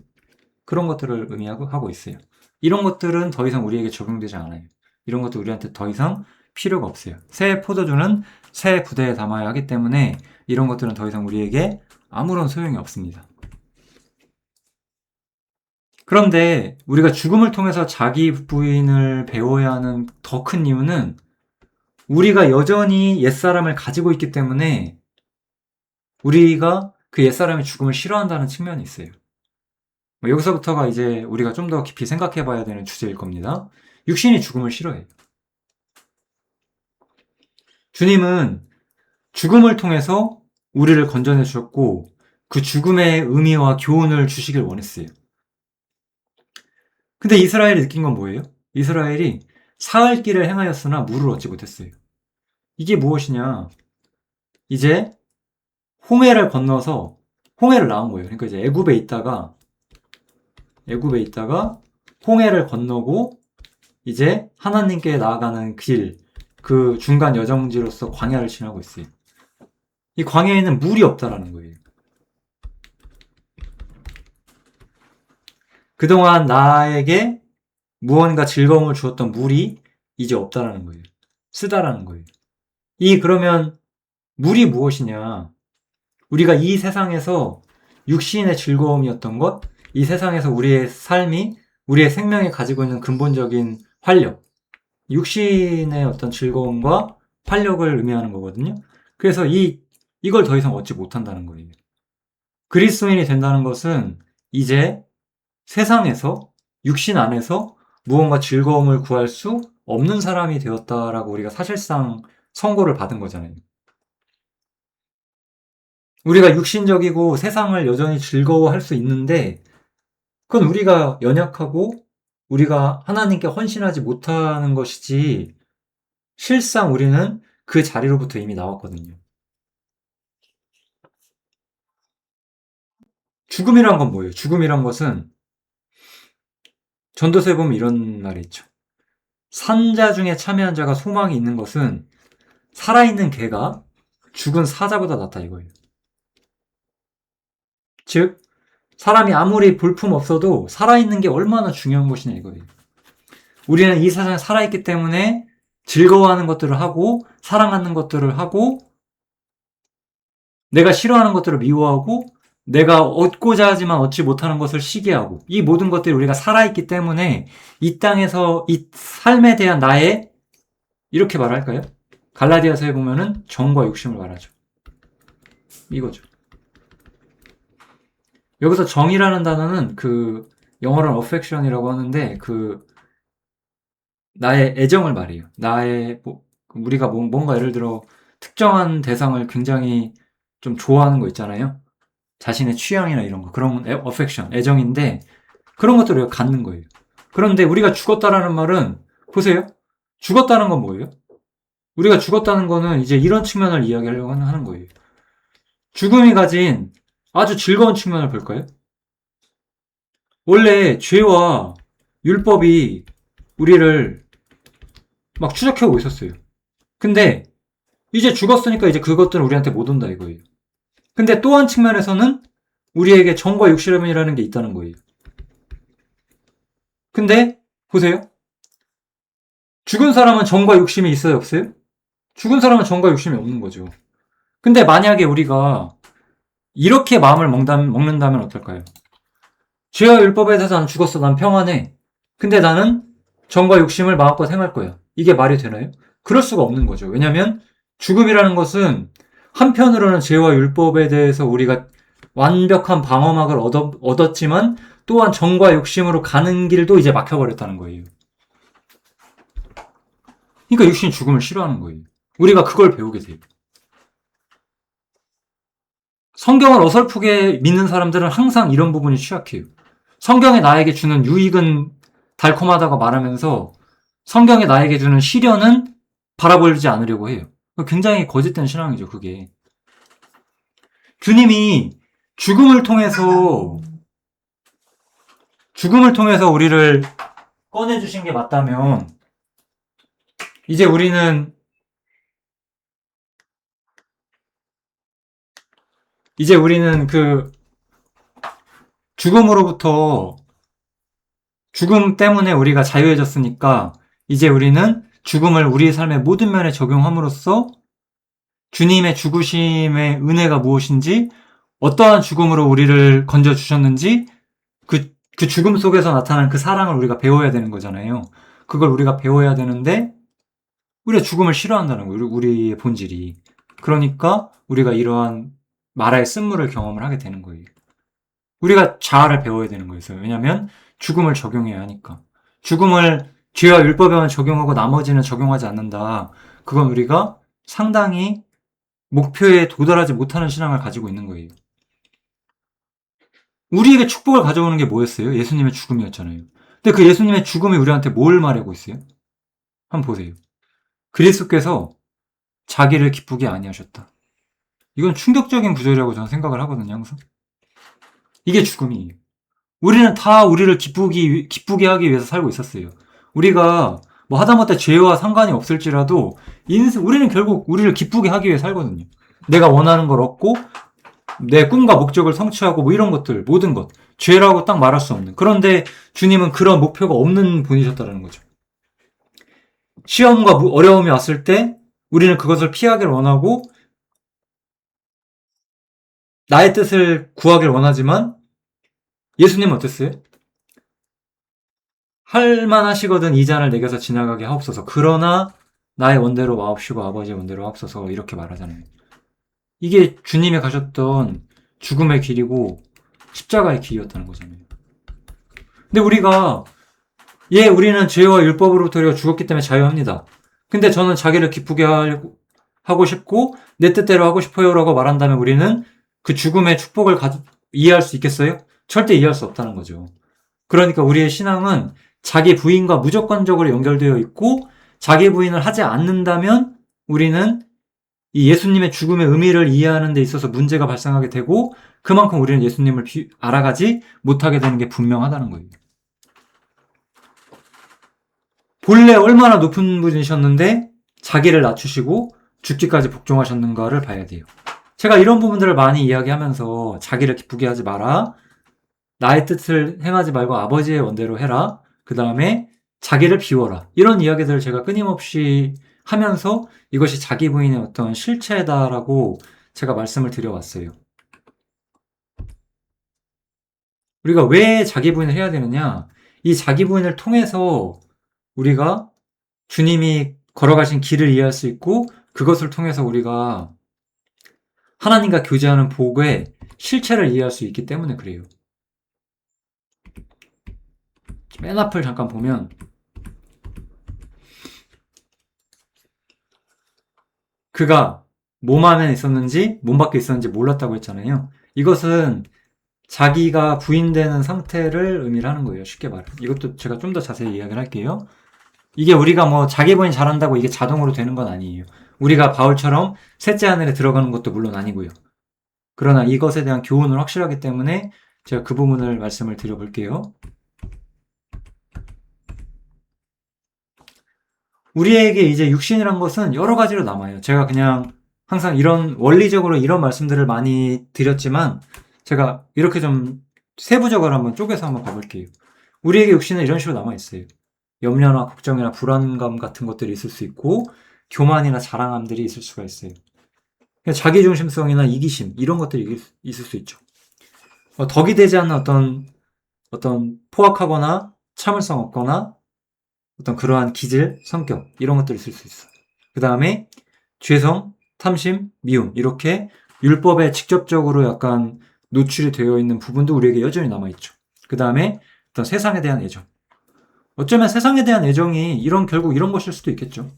그런 것들을 의미하고 있어요. 이런 것들은 더 이상 우리에게 적용되지 않아요. 이런 것도 우리한테 더 이상 필요가 없어요. 새 포도주는 새 부대에 담아야 하기 때문에 이런 것들은 더 이상 우리에게 아무런 소용이 없습니다. 그런데 우리가 죽음을 통해서 자기 부인을 배워야 하는 더 큰 이유는 우리가 여전히 옛사람을 가지고 있기 때문에 우리가 그 옛사람의 죽음을 싫어한다는 측면이 있어요. 여기서부터가 이제 우리가 좀 더 깊이 생각해 봐야 되는 주제일 겁니다. 육신이 죽음을 싫어해요. 주님은 죽음을 통해서 우리를 건져내 주셨고 그 죽음의 의미와 교훈을 주시길 원했어요. 근데 이스라엘이 느낀 건 뭐예요? 이스라엘이 사흘 길을 행하였으나 물을 얻지 못했어요. 이게 무엇이냐? 이제 홍해를 건너서 홍해를 나온 거예요. 그러니까 이제 애굽에 있다가 홍해를 건너고 이제 하나님께 나아가는 길, 그 중간 여정지로서 광야를 지나고 있어요. 이 광야에는 물이 없다라는 거예요. 그동안 나에게 무언가 즐거움을 주었던 물이 이제 없다라는 거예요. 쓰다라는 거예요. 그러면 물이 무엇이냐? 우리가 이 세상에서 육신의 즐거움이었던 것, 이 세상에서 우리의 삶이, 우리의 생명이 가지고 있는 근본적인 활력, 육신의 어떤 즐거움과 활력을 의미하는 거거든요. 그래서 이걸 더 이상 얻지 못한다는 거예요. 그리스도인이 된다는 것은 이제 세상에서, 육신 안에서 무언가 즐거움을 구할 수 없는 사람이 되었다라고 우리가 사실상 선고를 받은 거잖아요. 우리가 육신적이고 세상을 여전히 즐거워할 수 있는데 그건 우리가 연약하고 우리가 하나님께 헌신하지 못하는 것이지 실상 우리는 그 자리로부터 이미 나왔거든요. 죽음이란 건 뭐예요? 죽음이란 것은 전도서에 보면 이런 말이 있죠. 산자 중에 참여한 자가 소망이 있는 것은 살아있는 개가 죽은 사자보다 낫다 이거예요. 즉 사람이 아무리 볼품 없어도 살아있는 게 얼마나 중요한 것이냐 이거예요. 우리는 이 세상에 살아있기 때문에 즐거워하는 것들을 하고 사랑하는 것들을 하고 내가 싫어하는 것들을 미워하고 내가 얻고자 하지만 얻지 못하는 것을 시기하고 이 모든 것들이 우리가 살아있기 때문에 이 땅에서 이 삶에 대한 나의 이렇게 말할까요? 갈라디아서에 보면은 정과 욕심을 말하죠. 이거죠. 여기서 정이라는 단어는 그 영어로는 affection이라고 하는데 그 나의 애정을 말해요. 나의 우리가 뭔가 예를 들어 특정한 대상을 굉장히 좀 좋아하는 거 있잖아요. 자신의 취향이나 이런 거 그런 affection 애정인데 그런 것들을 우리가 갖는 거예요. 그런데 우리가 죽었다라는 말은 보세요. 죽었다는 건 뭐예요? 우리가 죽었다는 거는 이제 이런 측면을 이야기하려고 하는 거예요. 죽음이 가진 아주 즐거운 측면을 볼까요? 원래 죄와 율법이 우리를 막 추적해오고 있었어요. 근데 이제 죽었으니까 이제 그것들은 우리한테 못 온다 이거예요. 근데 또 한 측면에서는 우리에게 정과 욕심이라는 게 있다는 거예요. 근데 보세요. 죽은 사람은 정과 욕심이 있어요 없어요? 죽은 사람은 정과 욕심이 없는 거죠. 근데 만약에 우리가 이렇게 마음을 먹는다면 어떨까요? 죄와 율법에 대해서 난 죽었어. 난 평안해. 근데 나는 정과 욕심을 마음껏 행할 거야. 이게 말이 되나요? 그럴 수가 없는 거죠. 왜냐하면 죽음이라는 것은 한편으로는 죄와 율법에 대해서 우리가 완벽한 방어막을 얻었지만 또한 정과 욕심으로 가는 길도 이제 막혀버렸다는 거예요. 그러니까 육신이 죽음을 싫어하는 거예요. 우리가 그걸 배우게 돼요. 성경을 어설프게 믿는 사람들은 항상 이런 부분이 취약해요. 성경이 나에게 주는 유익은 달콤하다고 말하면서 성경이 나에게 주는 시련은 바라보지 않으려고 해요. 굉장히 거짓된 신앙이죠, 그게. 주님이 죽음을 통해서 죽음을 통해서 우리를 꺼내주신 게 맞다면, 이제 우리는 그 죽음 때문에 우리가 자유해졌으니까, 이제 우리는 죽음을 우리의 삶의 모든 면에 적용함으로써 주님의 죽으심의 은혜가 무엇인지, 어떠한 죽음으로 우리를 건져주셨는지, 그 죽음 속에서 나타난 그 사랑을 우리가 배워야 되는 거잖아요. 그걸 우리가 배워야 되는데, 우리가 죽음을 싫어한다는 거예요. 우리의 본질이. 그러니까 우리가 이러한 마라의 쓴물을 경험을 하게 되는 거예요. 우리가 자아를 배워야 되는 거였어요. 왜냐하면 죽음을 적용해야 하니까. 죽음을 죄와 율법에만 적용하고 나머지는 적용하지 않는다. 그건 우리가 상당히 목표에 도달하지 못하는 신앙을 가지고 있는 거예요. 우리에게 축복을 가져오는 게 뭐였어요? 예수님의 죽음이었잖아요. 근데 그 예수님의 죽음이 우리한테 뭘 말하고 있어요? 한번 보세요. 그리스도께서 자기를 기쁘게 아니하셨다. 이건 충격적인 구절이라고 저는 생각을 하거든요, 항상. 이게 죽음이에요. 우리는 다 우리를 기쁘게 하기 위해서 살고 있었어요. 우리가 뭐 하다못해 죄와 상관이 없을지라도 우리는 결국 우리를 기쁘게 하기 위해 살거든요. 내가 원하는 걸 얻고 내 꿈과 목적을 성취하고 뭐 이런 것들, 모든 것. 죄라고 딱 말할 수 없는. 그런데 주님은 그런 목표가 없는 분이셨다는 거죠. 시험과 어려움이 왔을 때 우리는 그것을 피하기를 원하고 나의 뜻을 구하길 원하지만 예수님은 어땠어요? 할만하시거든 이 잔을 내게서 지나가게 하옵소서. 그러나 나의 원대로 마옵시고 아버지의 원대로 하옵소서. 이렇게 말하잖아요. 이게 주님이 가셨던 죽음의 길이고 십자가의 길이었다는 거잖아요. 근데 우리는 죄와 율법으로부터 우리가 죽었기 때문에 자유합니다. 근데 저는 자기를 기쁘게 하고 싶고 내 뜻대로 하고 싶어요라고 말한다면 우리는 그 죽음의 축복을 이해할 수 있겠어요? 절대 이해할 수 없다는 거죠. 그러니까 우리의 신앙은 자기 부인과 무조건적으로 연결되어 있고 자기 부인을 하지 않는다면 우리는 이 예수님의 죽음의 의미를 이해하는 데 있어서 문제가 발생하게 되고 그만큼 우리는 예수님을 알아가지 못하게 되는 게 분명하다는 거예요. 본래 얼마나 높은 분이셨는데 자기를 낮추시고 죽기까지 복종하셨는가를 봐야 돼요. 제가 이런 부분들을 많이 이야기하면서 자기를 기쁘게 하지 마라. 나의 뜻을 행하지 말고 아버지의 원대로 해라. 그 다음에 자기를 비워라. 이런 이야기들을 제가 끊임없이 하면서 이것이 자기 부인의 어떤 실체다라고 제가 말씀을 드려왔어요. 우리가 왜 자기 부인을 해야 되느냐? 이 자기 부인을 통해서 우리가 주님이 걸어가신 길을 이해할 수 있고 그것을 통해서 우리가 하나님과 교제하는 복의 실체를 이해할 수 있기 때문에 그래요. 맨 앞을 잠깐 보면 그가 몸 안에 있었는지 몸 밖에 있었는지 몰랐다고 했잖아요. 이것은 자기가 부인되는 상태를 의미를 하는 거예요. 쉽게 말해. 이것도 제가 좀 더 자세히 이야기를 할게요. 이게 우리가 뭐 자기 부인 잘한다고 이게 자동으로 되는 건 아니에요. 우리가 바울처럼 셋째 하늘에 들어가는 것도 물론 아니고요. 그러나 이것에 대한 교훈을 확실하기 때문에 제가 그 부분을 말씀을 드려볼게요. 우리에게 이제 육신이란 것은 여러 가지로 남아요. 제가 그냥 항상 원리적으로 이런 말씀들을 많이 드렸지만 제가 이렇게 좀 세부적으로 한번 쪼개서 한번 봐볼게요. 우리에게 육신은 이런 식으로 남아있어요. 염려나 걱정이나 불안감 같은 것들이 있을 수 있고 교만이나 자랑함들이 있을 수가 있어요. 자기중심성이나 이기심 이런 것들이 있을 수 있죠. 덕이 되지 않는 어떤 포악하거나 참을성 없거나 어떤 그러한 기질, 성격 이런 것들이 있을 수 있어. 그 다음에 죄성, 탐심, 미움 이렇게 율법에 직접적으로 약간 노출이 되어 있는 부분도 우리에게 여전히 남아있죠. 그 다음에 어떤 세상에 대한 애정. 어쩌면 세상에 대한 애정이 결국 이런 것일 수도 있겠죠.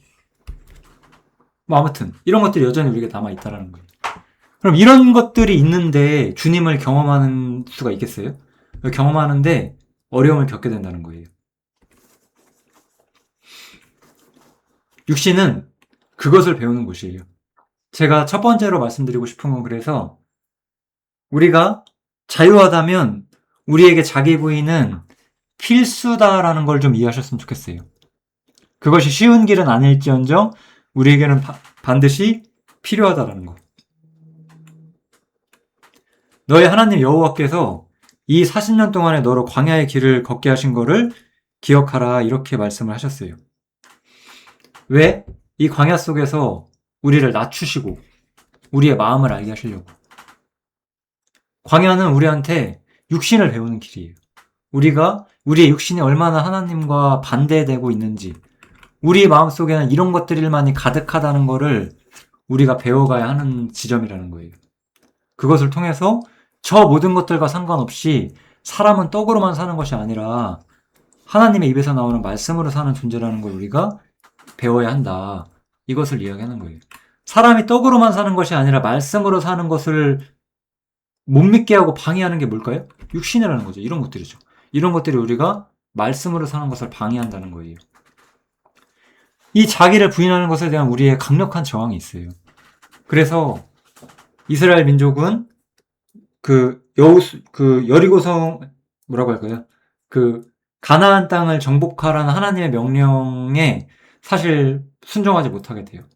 뭐 아무튼 이런 것들이 여전히 우리에게 남아있다는 거예요. 그럼 이런 것들이 있는데 주님을 경험하는 수가 있겠어요? 경험하는데 어려움을 겪게 된다는 거예요. 육신은 그것을 배우는 곳이에요. 제가 첫 번째로 말씀드리고 싶은 건 그래서 우리가 자유하다면 우리에게 자기 부인은 필수다라는 걸 좀 이해하셨으면 좋겠어요. 그것이 쉬운 길은 아닐지언정 우리에게는 반드시 필요하다라는 거. 너의 하나님 여호와께서 이 40년 동안에 너로 광야의 길을 걷게 하신 거를 기억하라, 이렇게 말씀을 하셨어요. 왜? 이 광야 속에서 우리를 낮추시고 우리의 마음을 알게 하시려고. 광야는 우리한테 육신을 배우는 길이에요. 우리가 우리의 육신이 얼마나 하나님과 반대되고 있는지, 우리 마음속에는 이런 것들만이 가득하다는 거를 우리가 배워가야 하는 지점이라는 거예요. 그것을 통해서 저 모든 것들과 상관없이 사람은 떡으로만 사는 것이 아니라 하나님의 입에서 나오는 말씀으로 사는 존재라는 걸 우리가 배워야 한다. 이것을 이야기하는 거예요. 사람이 떡으로만 사는 것이 아니라 말씀으로 사는 것을 못 믿게 하고 방해하는 게 뭘까요? 육신이라는 거죠. 이런 것들이죠. 이런 것들이 우리가 말씀으로 사는 것을 방해한다는 거예요. 이 자기를 부인하는 것에 대한 우리의 강력한 저항이 있어요. 그래서 이스라엘 민족은 여리고성, 뭐라고 할까요? 가나안 땅을 정복하라는 하나님의 명령에 사실 순종하지 못하게 돼요.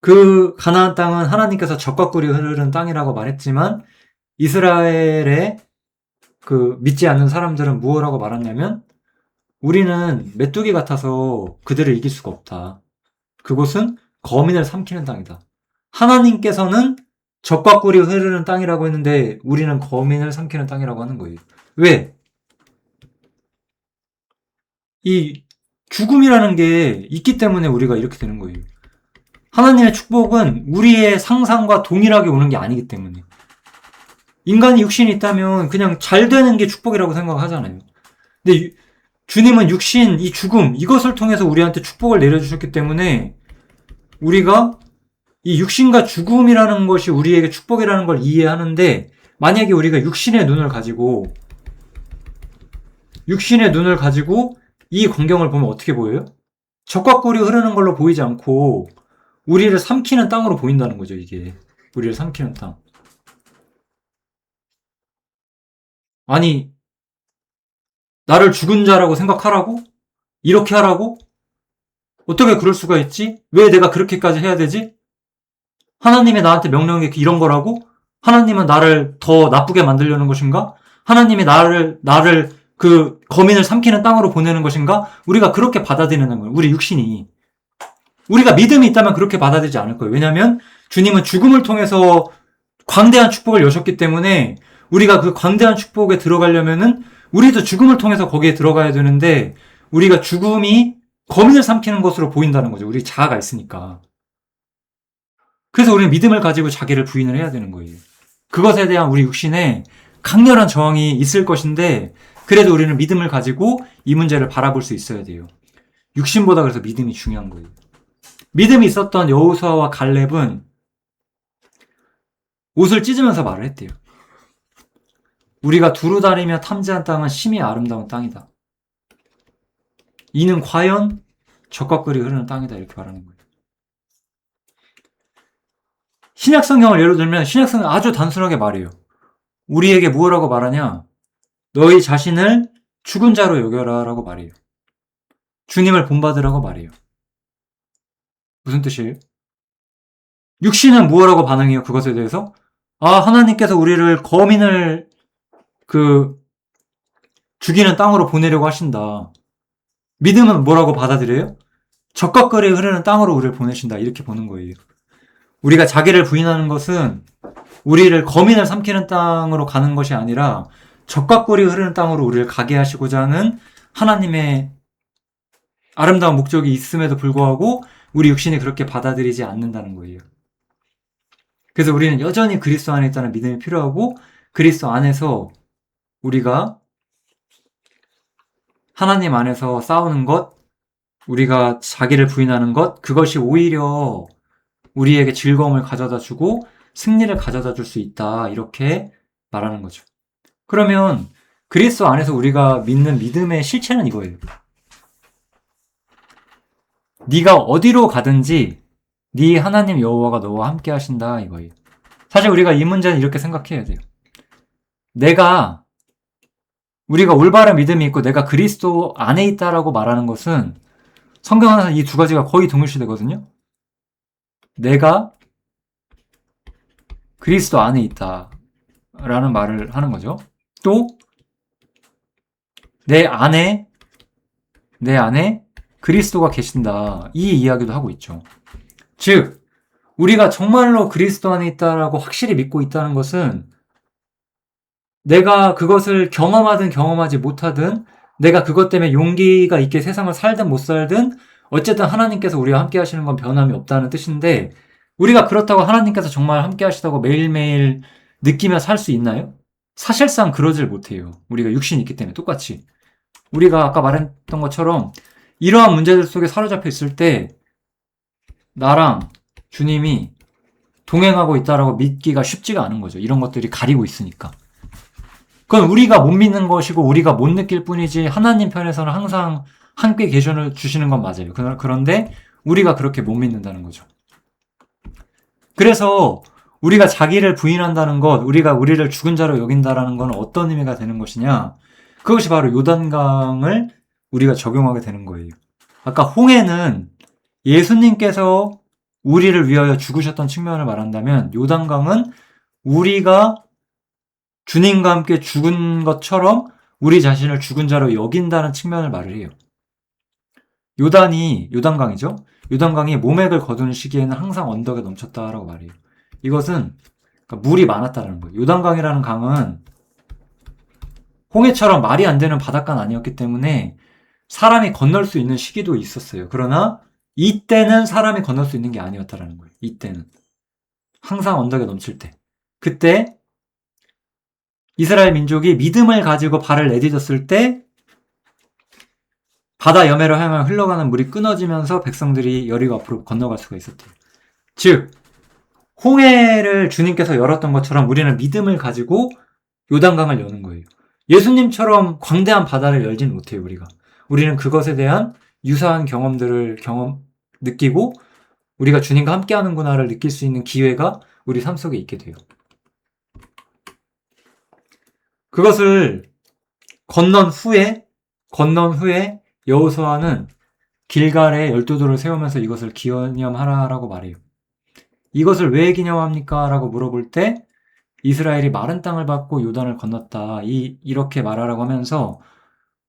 그 가나안 땅은 하나님께서 젖과 꿀이 흐르는 땅이라고 말했지만 이스라엘의 믿지 않는 사람들은 무엇라고 말했냐면 우리는 메뚜기 같아서 그들을 이길 수가 없다. 그곳은 거민을 삼키는 땅이다. 하나님께서는 젖과 꿀이 흐르는 땅이라고 했는데 우리는 거민을 삼키는 땅이라고 하는 거예요. 왜? 이 죽음이라는 게 있기 때문에 우리가 이렇게 되는 거예요. 하나님의 축복은 우리의 상상과 동일하게 오는 게 아니기 때문에. 인간이 육신이 있다면 그냥 잘 되는 게 축복이라고 생각하잖아요. 근데 주님은 육신, 이 죽음, 이것을 통해서 우리한테 축복을 내려주셨기 때문에 우리가 이 육신과 죽음이라는 것이 우리에게 축복이라는 걸 이해하는데, 만약에 우리가 육신의 눈을 가지고 이 광경을 보면 어떻게 보여요? 젖과 꿀이 흐르는 걸로 보이지 않고 우리를 삼키는 땅으로 보인다는 거죠. 이게 우리를 삼키는 땅. 아니, 나를 죽은 자라고 생각하라고? 이렇게 하라고? 어떻게 그럴 수가 있지? 왜 내가 그렇게까지 해야 되지? 하나님이 나한테 명령한 게 이런 거라고? 하나님은 나를 더 나쁘게 만들려는 것인가? 하나님이 나를 거민을 삼키는 땅으로 보내는 것인가? 우리가 그렇게 받아들이는 거예요. 우리 육신이. 우리가 믿음이 있다면 그렇게 받아들이지 않을 거예요. 왜냐하면 주님은 죽음을 통해서 광대한 축복을 여셨기 때문에 우리가 그 광대한 축복에 들어가려면은 우리도 죽음을 통해서 거기에 들어가야 되는데 우리가 죽음이 거민을 삼키는 것으로 보인다는 거죠. 우리 자아가 있으니까. 그래서 우리는 믿음을 가지고 자기를 부인을 해야 되는 거예요. 그것에 대한 우리 육신에 강렬한 저항이 있을 것인데 그래도 우리는 믿음을 가지고 이 문제를 바라볼 수 있어야 돼요. 육신보다 그래서 믿음이 중요한 거예요. 믿음이 있었던 여호수아와 갈렙은 옷을 찢으면서 말을 했대요. 우리가 두루 다니며 탐지한 땅은 심히 아름다운 땅이다. 이는 과연 젖과 꿀이 흐르는 땅이다. 이렇게 말하는 거예요. 신약성경을 예로 들면 신약성경 아주 단순하게 말해요. 우리에게 무엇라고 말하냐? 너희 자신을 죽은 자로 여겨라 라고 말해요. 주님을 본받으라고 말해요. 무슨 뜻이에요? 육신은 무엇라고 반응해요? 그것에 대해서? 하나님께서 우리를 거민을 죽이는 땅으로 보내려고 하신다. 믿음은 뭐라고 받아들여요? 젖과 꿀이 흐르는 땅으로 우리를 보내신다. 이렇게 보는 거예요. 우리가 자기를 부인하는 것은 우리를 거민을 삼키는 땅으로 가는 것이 아니라 젖과 꿀이 흐르는 땅으로 우리를 가게 하시고자 하는 하나님의 아름다운 목적이 있음에도 불구하고 우리 육신이 그렇게 받아들이지 않는다는 거예요. 그래서 우리는 여전히 그리스도 안에 있다는 믿음이 필요하고 그리스도 안에서 우리가 하나님 안에서 싸우는 것, 우리가 자기를 부인하는 것, 그것이 오히려 우리에게 즐거움을 가져다 주고 승리를 가져다 줄 수 있다. 이렇게 말하는 거죠. 그러면 그리스도 안에서 우리가 믿는 믿음의 실체는 이거예요. 네가 어디로 가든지 네 하나님 여호와가 너와 함께 하신다. 이거예요. 사실 우리가 이 문제는 이렇게 생각해야 돼요. 우리가 올바른 믿음이 있고 내가 그리스도 안에 있다라고 말하는 것은 성경에서 이 두 가지가 거의 동일시되거든요. 내가 그리스도 안에 있다라는 말을 하는 거죠. 또 내 안에 그리스도가 계신다. 이 이야기도 하고 있죠. 즉 우리가 정말로 그리스도 안에 있다라고 확실히 믿고 있다는 것은 내가 그것을 경험하든 경험하지 못하든 내가 그것 때문에 용기가 있게 세상을 살든 못 살든 어쨌든 하나님께서 우리와 함께 하시는 건 변함이 없다는 뜻인데 우리가 그렇다고 하나님께서 정말 함께 하시다고 매일매일 느끼며 살 수 있나요? 사실상 그러질 못해요. 우리가 육신이 있기 때문에 똑같이. 우리가 아까 말했던 것처럼 이러한 문제들 속에 사로잡혀 있을 때 나랑 주님이 동행하고 있다라고 믿기가 쉽지가 않은 거죠. 이런 것들이 가리고 있으니까. 그건 우리가 못 믿는 것이고 우리가 못 느낄 뿐이지 하나님 편에서는 항상 함께 계셔주시는 건 맞아요. 그런데 우리가 그렇게 못 믿는다는 거죠. 그래서 우리가 자기를 부인한다는 것, 우리가 우리를 죽은 자로 여긴다라는 건 어떤 의미가 되는 것이냐? 그것이 바로 요단강을 우리가 적용하게 되는 거예요. 아까 홍해는 예수님께서 우리를 위하여 죽으셨던 측면을 말한다면 요단강은 우리가 주님과 함께 죽은 것처럼 우리 자신을 죽은 자로 여긴다는 측면을 말을 해요. 요단강이죠. 요단강이 모맥을 거두는 시기에는 항상 언덕에 넘쳤다라고 말해요. 이것은 그러니까 물이 많았다는 거예요. 요단강이라는 강은 홍해처럼 말이 안 되는 바닷가는 아니었기 때문에 사람이 건널 수 있는 시기도 있었어요. 그러나 이때는 사람이 건널 수 있는 게 아니었다라는 거예요. 이때는 항상 언덕에 넘칠 때, 그때 이스라엘 민족이 믿음을 가지고 발을 내딛었을 때 바다 여매로 향하여 흘러가는 물이 끊어지면서 백성들이 여리고 앞으로 건너갈 수가 있었대요. 즉 홍해를 주님께서 열었던 것처럼 우리는 믿음을 가지고 요단강을 여는 거예요. 예수님처럼 광대한 바다를 열진 못해요. 우리는 그것에 대한 유사한 경험들을 느끼고 우리가 주님과 함께하는구나를 느낄 수 있는 기회가 우리 삶 속에 있게 돼요. 그것을 건넌 후에 여호수아는 길갈에 12돌을 세우면서 이것을 기념하라라고 말해요. 이것을 왜 기념합니까? 라고 물어볼 때 이스라엘이 마른 땅을 밟고 요단을 건넜다. 이렇게 말하라고 하면서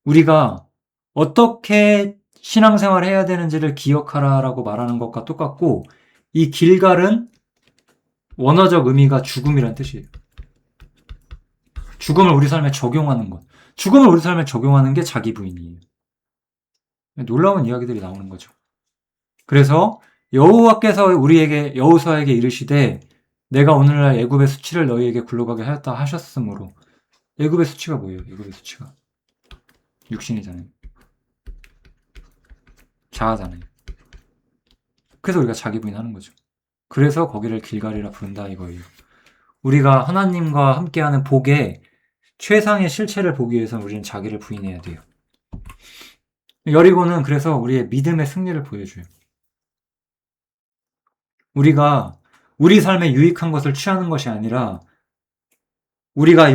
우리가 어떻게 신앙생활을 해야 되는지를 기억하라라고 말하는 것과 똑같고 이 길갈은 원어적 의미가 죽음이란 뜻이에요. 죽음을 우리 삶에 적용하는 것. 죽음을 우리 삶에 적용하는 게 자기 부인이에요. 놀라운 이야기들이 나오는 거죠. 그래서 여호와께서 여호수아에게 이르시되 내가 오늘날 애굽의 수치를 너희에게 굴러가게 하였다 하셨으므로 애굽의 수치가 뭐예요? 애굽의 수치가 육신이잖아요. 자아잖아요. 그래서 우리가 자기 부인하는 거죠. 그래서 거기를 길갈이라 부른다 이거예요. 우리가 하나님과 함께하는 복의 최상의 실체를 보기 위해서는 우리는 자기를 부인해야 돼요. 여리고는 그래서 우리의 믿음의 승리를 보여줘요. 우리가 우리 삶에 유익한 것을 취하는 것이 아니라 우리가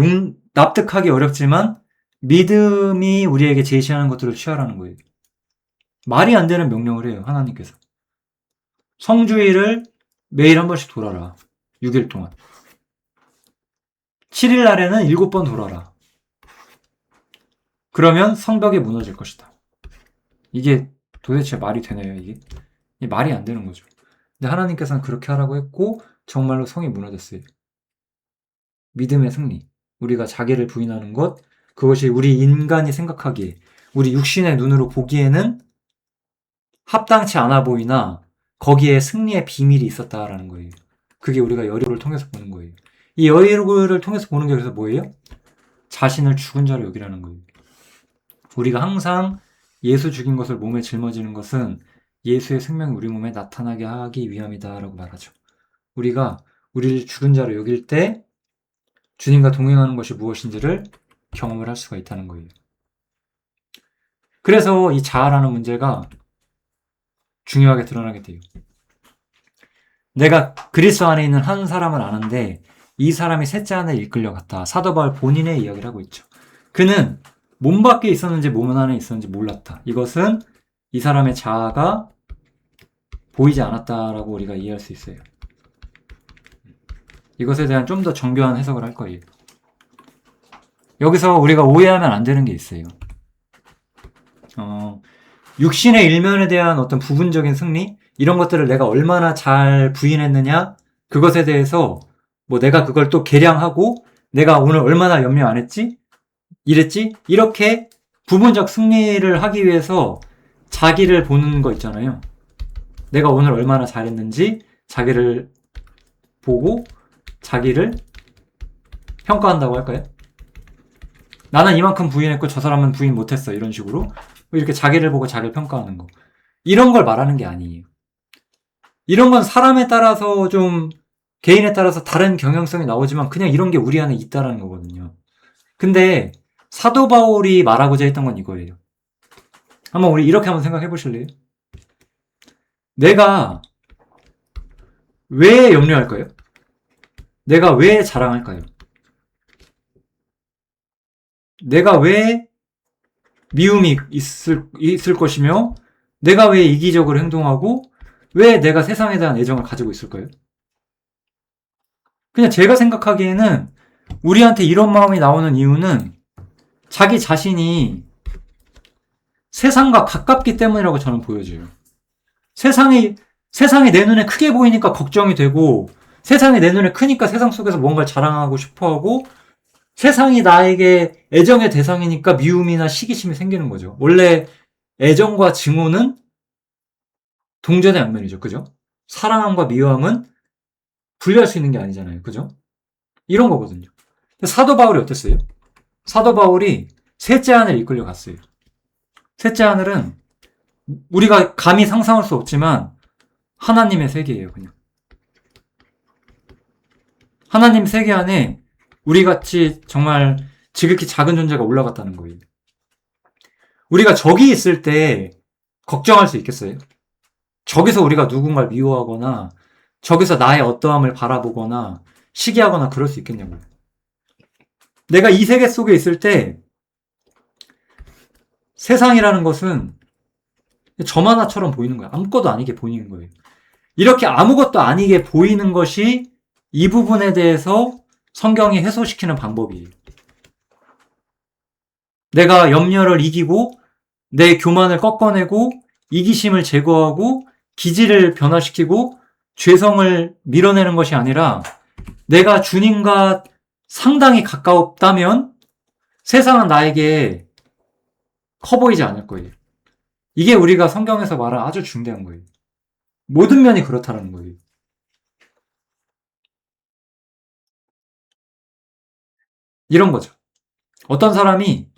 납득하기 어렵지만 믿음이 우리에게 제시하는 것들을 취하라는 거예요. 말이 안 되는 명령을 해요. 하나님께서. 성주일을 매일 한 번씩 돌아라. 6일 동안. 7일 날에는 7번 돌아라. 그러면 성벽이 무너질 것이다. 이게 도대체 말이 되나요? 이게 말이 안 되는 거죠. 근데 하나님께서는 그렇게 하라고 했고 정말로 성이 무너졌어요. 믿음의 승리. 우리가 자기를 부인하는 것, 그것이 우리 인간이 생각하기에, 우리 육신의 눈으로 보기에는 합당치 않아 보이나 거기에 승리의 비밀이 있었다라는 거예요. 그게 우리가 여리고를 통해서 보는 거예요. 이 여리고를 통해서 보는 게 그래서 뭐예요? 자신을 죽은 자로 여기라는 거예요. 우리가 항상 예수 죽인 것을 몸에 짊어지는 것은 예수의 생명이 우리 몸에 나타나게 하기 위함이다 라고 말하죠. 우리가 우리를 죽은 자로 여길 때 주님과 동행하는 것이 무엇인지를 경험을 할 수가 있다는 거예요. 그래서 이 자아라는 문제가 중요하게 드러나게 돼요. 내가 그리스도 안에 있는 한 사람을 아는데 이 사람이 셋째 아내에 이끌려갔다. 사도 바울 본인의 이야기를 하고 있죠. 그는 몸 밖에 있었는지 몸 안에 있었는지 몰랐다. 이것은 이 사람의 자아가 보이지 않았다라고 우리가 이해할 수 있어요. 이것에 대한 좀 더 정교한 해석을 할 거예요. 여기서 우리가 오해하면 안 되는 게 있어요. 육신의 일면에 대한 어떤 부분적인 승리, 이런 것들을 내가 얼마나 잘 부인했느냐, 그것에 대해서 뭐 내가 그걸 또 계량하고 내가 오늘 얼마나 염려 안 했지? 이랬지? 이렇게 부분적 승리를 하기 위해서 자기를 보는 거 있잖아요. 내가 오늘 얼마나 잘했는지 자기를 보고 자기를 평가한다고 할까요? 나는 이만큼 부인했고 저 사람은 부인 못했어. 이런 식으로 이렇게 자기를 보고 자기를 평가하는 거. 이런 걸 말하는 게 아니에요. 이런 건 사람에 따라서 좀 개인에 따라서 다른 경향성이 나오지만 그냥 이런 게 우리 안에 있다라는 거거든요. 근데 사도 바울이 말하고자 했던 건 이거예요. 한번 우리 이렇게 한번 생각해 보실래요? 내가 왜 염려할까요? 내가 왜 자랑할까요? 내가 왜 미움이 있을 것이며 내가 왜 이기적으로 행동하고 왜 내가 세상에 대한 애정을 가지고 있을까요? 그냥 제가 생각하기에는 우리한테 이런 마음이 나오는 이유는 자기 자신이 세상과 가깝기 때문이라고 저는 보여져요. 세상이 내 눈에 크게 보이니까 걱정이 되고 세상이 내 눈에 크니까 세상 속에서 뭔가를 자랑하고 싶어하고 세상이 나에게 애정의 대상이니까 미움이나 시기심이 생기는 거죠. 원래 애정과 증오는 동전의 양면이죠. 그죠? 사랑함과 미워함은 분리할 수 있는 게 아니잖아요. 그죠? 이런 거거든요. 사도 바울이 어땠어요? 사도 바울이 셋째 하늘에 이끌려 갔어요. 셋째 하늘은 우리가 감히 상상할 수 없지만 하나님의 세계예요. 그냥 하나님 세계 안에 우리같이 정말 지극히 작은 존재가 올라갔다는 거예요. 우리가 저기 있을 때 걱정할 수 있겠어요? 저기서 우리가 누군가를 미워하거나 저기서 나의 어떠함을 바라보거나 시기하거나 그럴 수 있겠냐고요. 내가 이 세계 속에 있을 때 세상이라는 것은 점 하나처럼 보이는 거예요. 아무것도 아니게 보이는 거예요. 이렇게 아무것도 아니게 보이는 것이 이 부분에 대해서 성경이 해소시키는 방법이에요. 내가 염려를 이기고 내 교만을 꺾어내고 이기심을 제거하고 기질을 변화시키고 죄성을 밀어내는 것이 아니라 내가 주님과 상당히 가까웠다면 세상은 나에게 커 보이지 않을 거예요. 이게 우리가 성경에서 말한 아주 중대한 거예요. 모든 면이 그렇다는 거예요. 이런 거죠. 어떤 사람이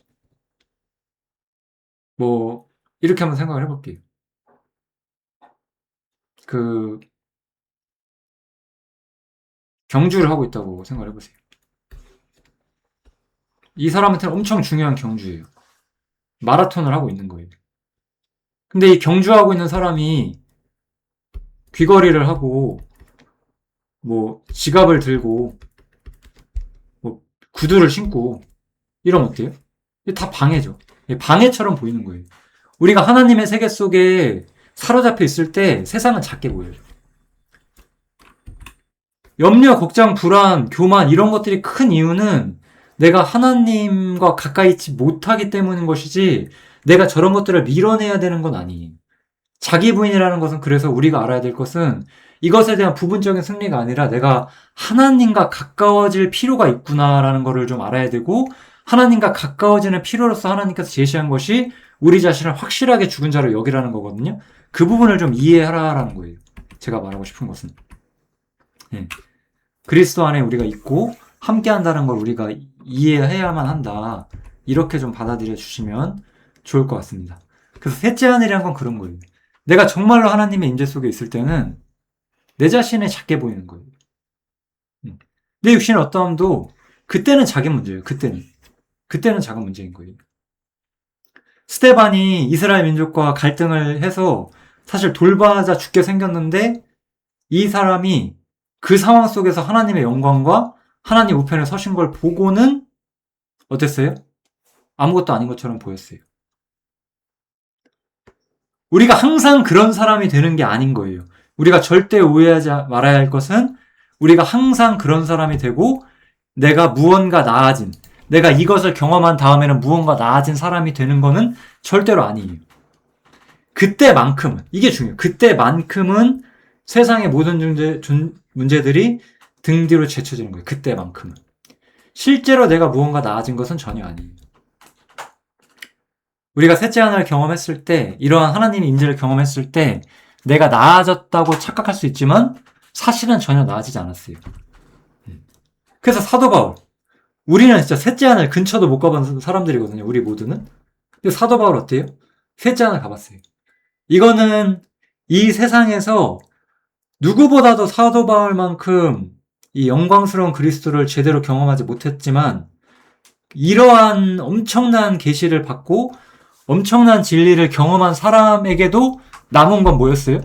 뭐 이렇게 한번 생각을 해볼게요. 경주를 하고 있다고 생각을 해보세요. 이 사람한테는 엄청 중요한 경주예요. 마라톤을 하고 있는 거예요. 근데 이 경주하고 있는 사람이 귀걸이를 하고 뭐 지갑을 들고 뭐 구두를 신고 이러면 어때요? 이게 다 방해죠. 방해처럼 보이는 거예요. 우리가 하나님의 세계 속에 사로잡혀 있을 때 세상은 작게 보여요. 염려, 걱정, 불안, 교만 이런 것들이 큰 이유는 내가 하나님과 가까이 있지 못하기 때문인 것이지 내가 저런 것들을 밀어내야 되는 건 아니에요. 자기 부인이라는 것은 그래서 우리가 알아야 될 것은 이것에 대한 부분적인 승리가 아니라 내가 하나님과 가까워질 필요가 있구나라는 것을 좀 알아야 되고 하나님과 가까워지는 필요로서 하나님께서 제시한 것이 우리 자신을 확실하게 죽은 자로 여기라는 거거든요. 그 부분을 좀 이해하라라는 거예요. 제가 말하고 싶은 것은. 예. 그리스도 안에 우리가 있고 함께 한다는 걸 우리가 이해해야만 한다. 이렇게 좀 받아들여 주시면 좋을 것 같습니다. 그래서 셋째 하늘이란 건 그런 거예요. 내가 정말로 하나님의 임재 속에 있을 때는 내 자신이 작게 보이는 거예요. 내 육신의 어떠함도 그때는 자기 문제예요. 그때는 작은 문제인 거예요. 스데반이 이스라엘 민족과 갈등을 해서 사실 돌봐자 죽게 생겼는데 이 사람이 그 상황 속에서 하나님의 영광과 하나님 우편에 서신 걸 보고는 어땠어요? 아무것도 아닌 것처럼 보였어요. 우리가 항상 그런 사람이 되는 게 아닌 거예요. 우리가 절대 오해하지 말아야 할 것은 우리가 항상 그런 사람이 되고 내가 무언가 나아진, 내가 이것을 경험한 다음에는 무언가 나아진 사람이 되는 거는 절대로 아니에요. 그때만큼은, 이게 중요해요. 그때만큼은 세상의 모든 문제들이 등 뒤로 제쳐지는 거예요. 그때만큼은. 실제로 내가 무언가 나아진 것은 전혀 아니에요. 우리가 셋째 하나를 경험했을 때, 이러한 하나님의 임재를 경험했을 때 내가 나아졌다고 착각할 수 있지만 사실은 전혀 나아지지 않았어요. 그래서 사도 바울, 우리는 진짜 셋째 하늘 근처도 못 가본 사람들이거든요. 우리 모두는. 근데 사도 바울 어때요? 셋째 하늘 가봤어요. 이거는 이 세상에서 누구보다도 사도 바울만큼 이 영광스러운 그리스도를 제대로 경험하지 못했지만 이러한 엄청난 계시를 받고 엄청난 진리를 경험한 사람에게도 남은 건 뭐였어요?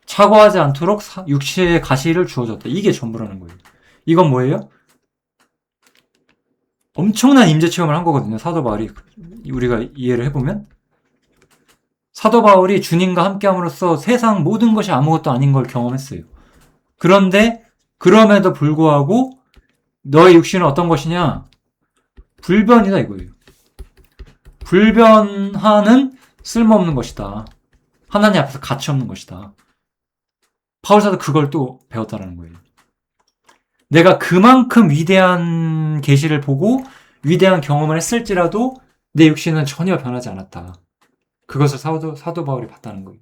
착오하지 않도록 육체의 가시를 주어졌다. 이게 전부라는 거예요. 이건 뭐예요? 엄청난 임재 체험을 한 거거든요. 사도 바울이. 우리가 이해를 해보면 사도 바울이 주님과 함께함으로써 세상 모든 것이 아무것도 아닌 걸 경험했어요. 그런데 그럼에도 불구하고 너의 육신은 어떤 것이냐? 불변이다 이거예요. 불변하는 쓸모없는 것이다. 하나님 앞에서 가치 없는 것이다. 바울사도 그걸 또 배웠다는 거예요. 내가 그만큼 위대한 계시를 보고 위대한 경험을 했을지라도 내 육신은 전혀 변하지 않았다. 그것을 사도 바울이 봤다는 거예요.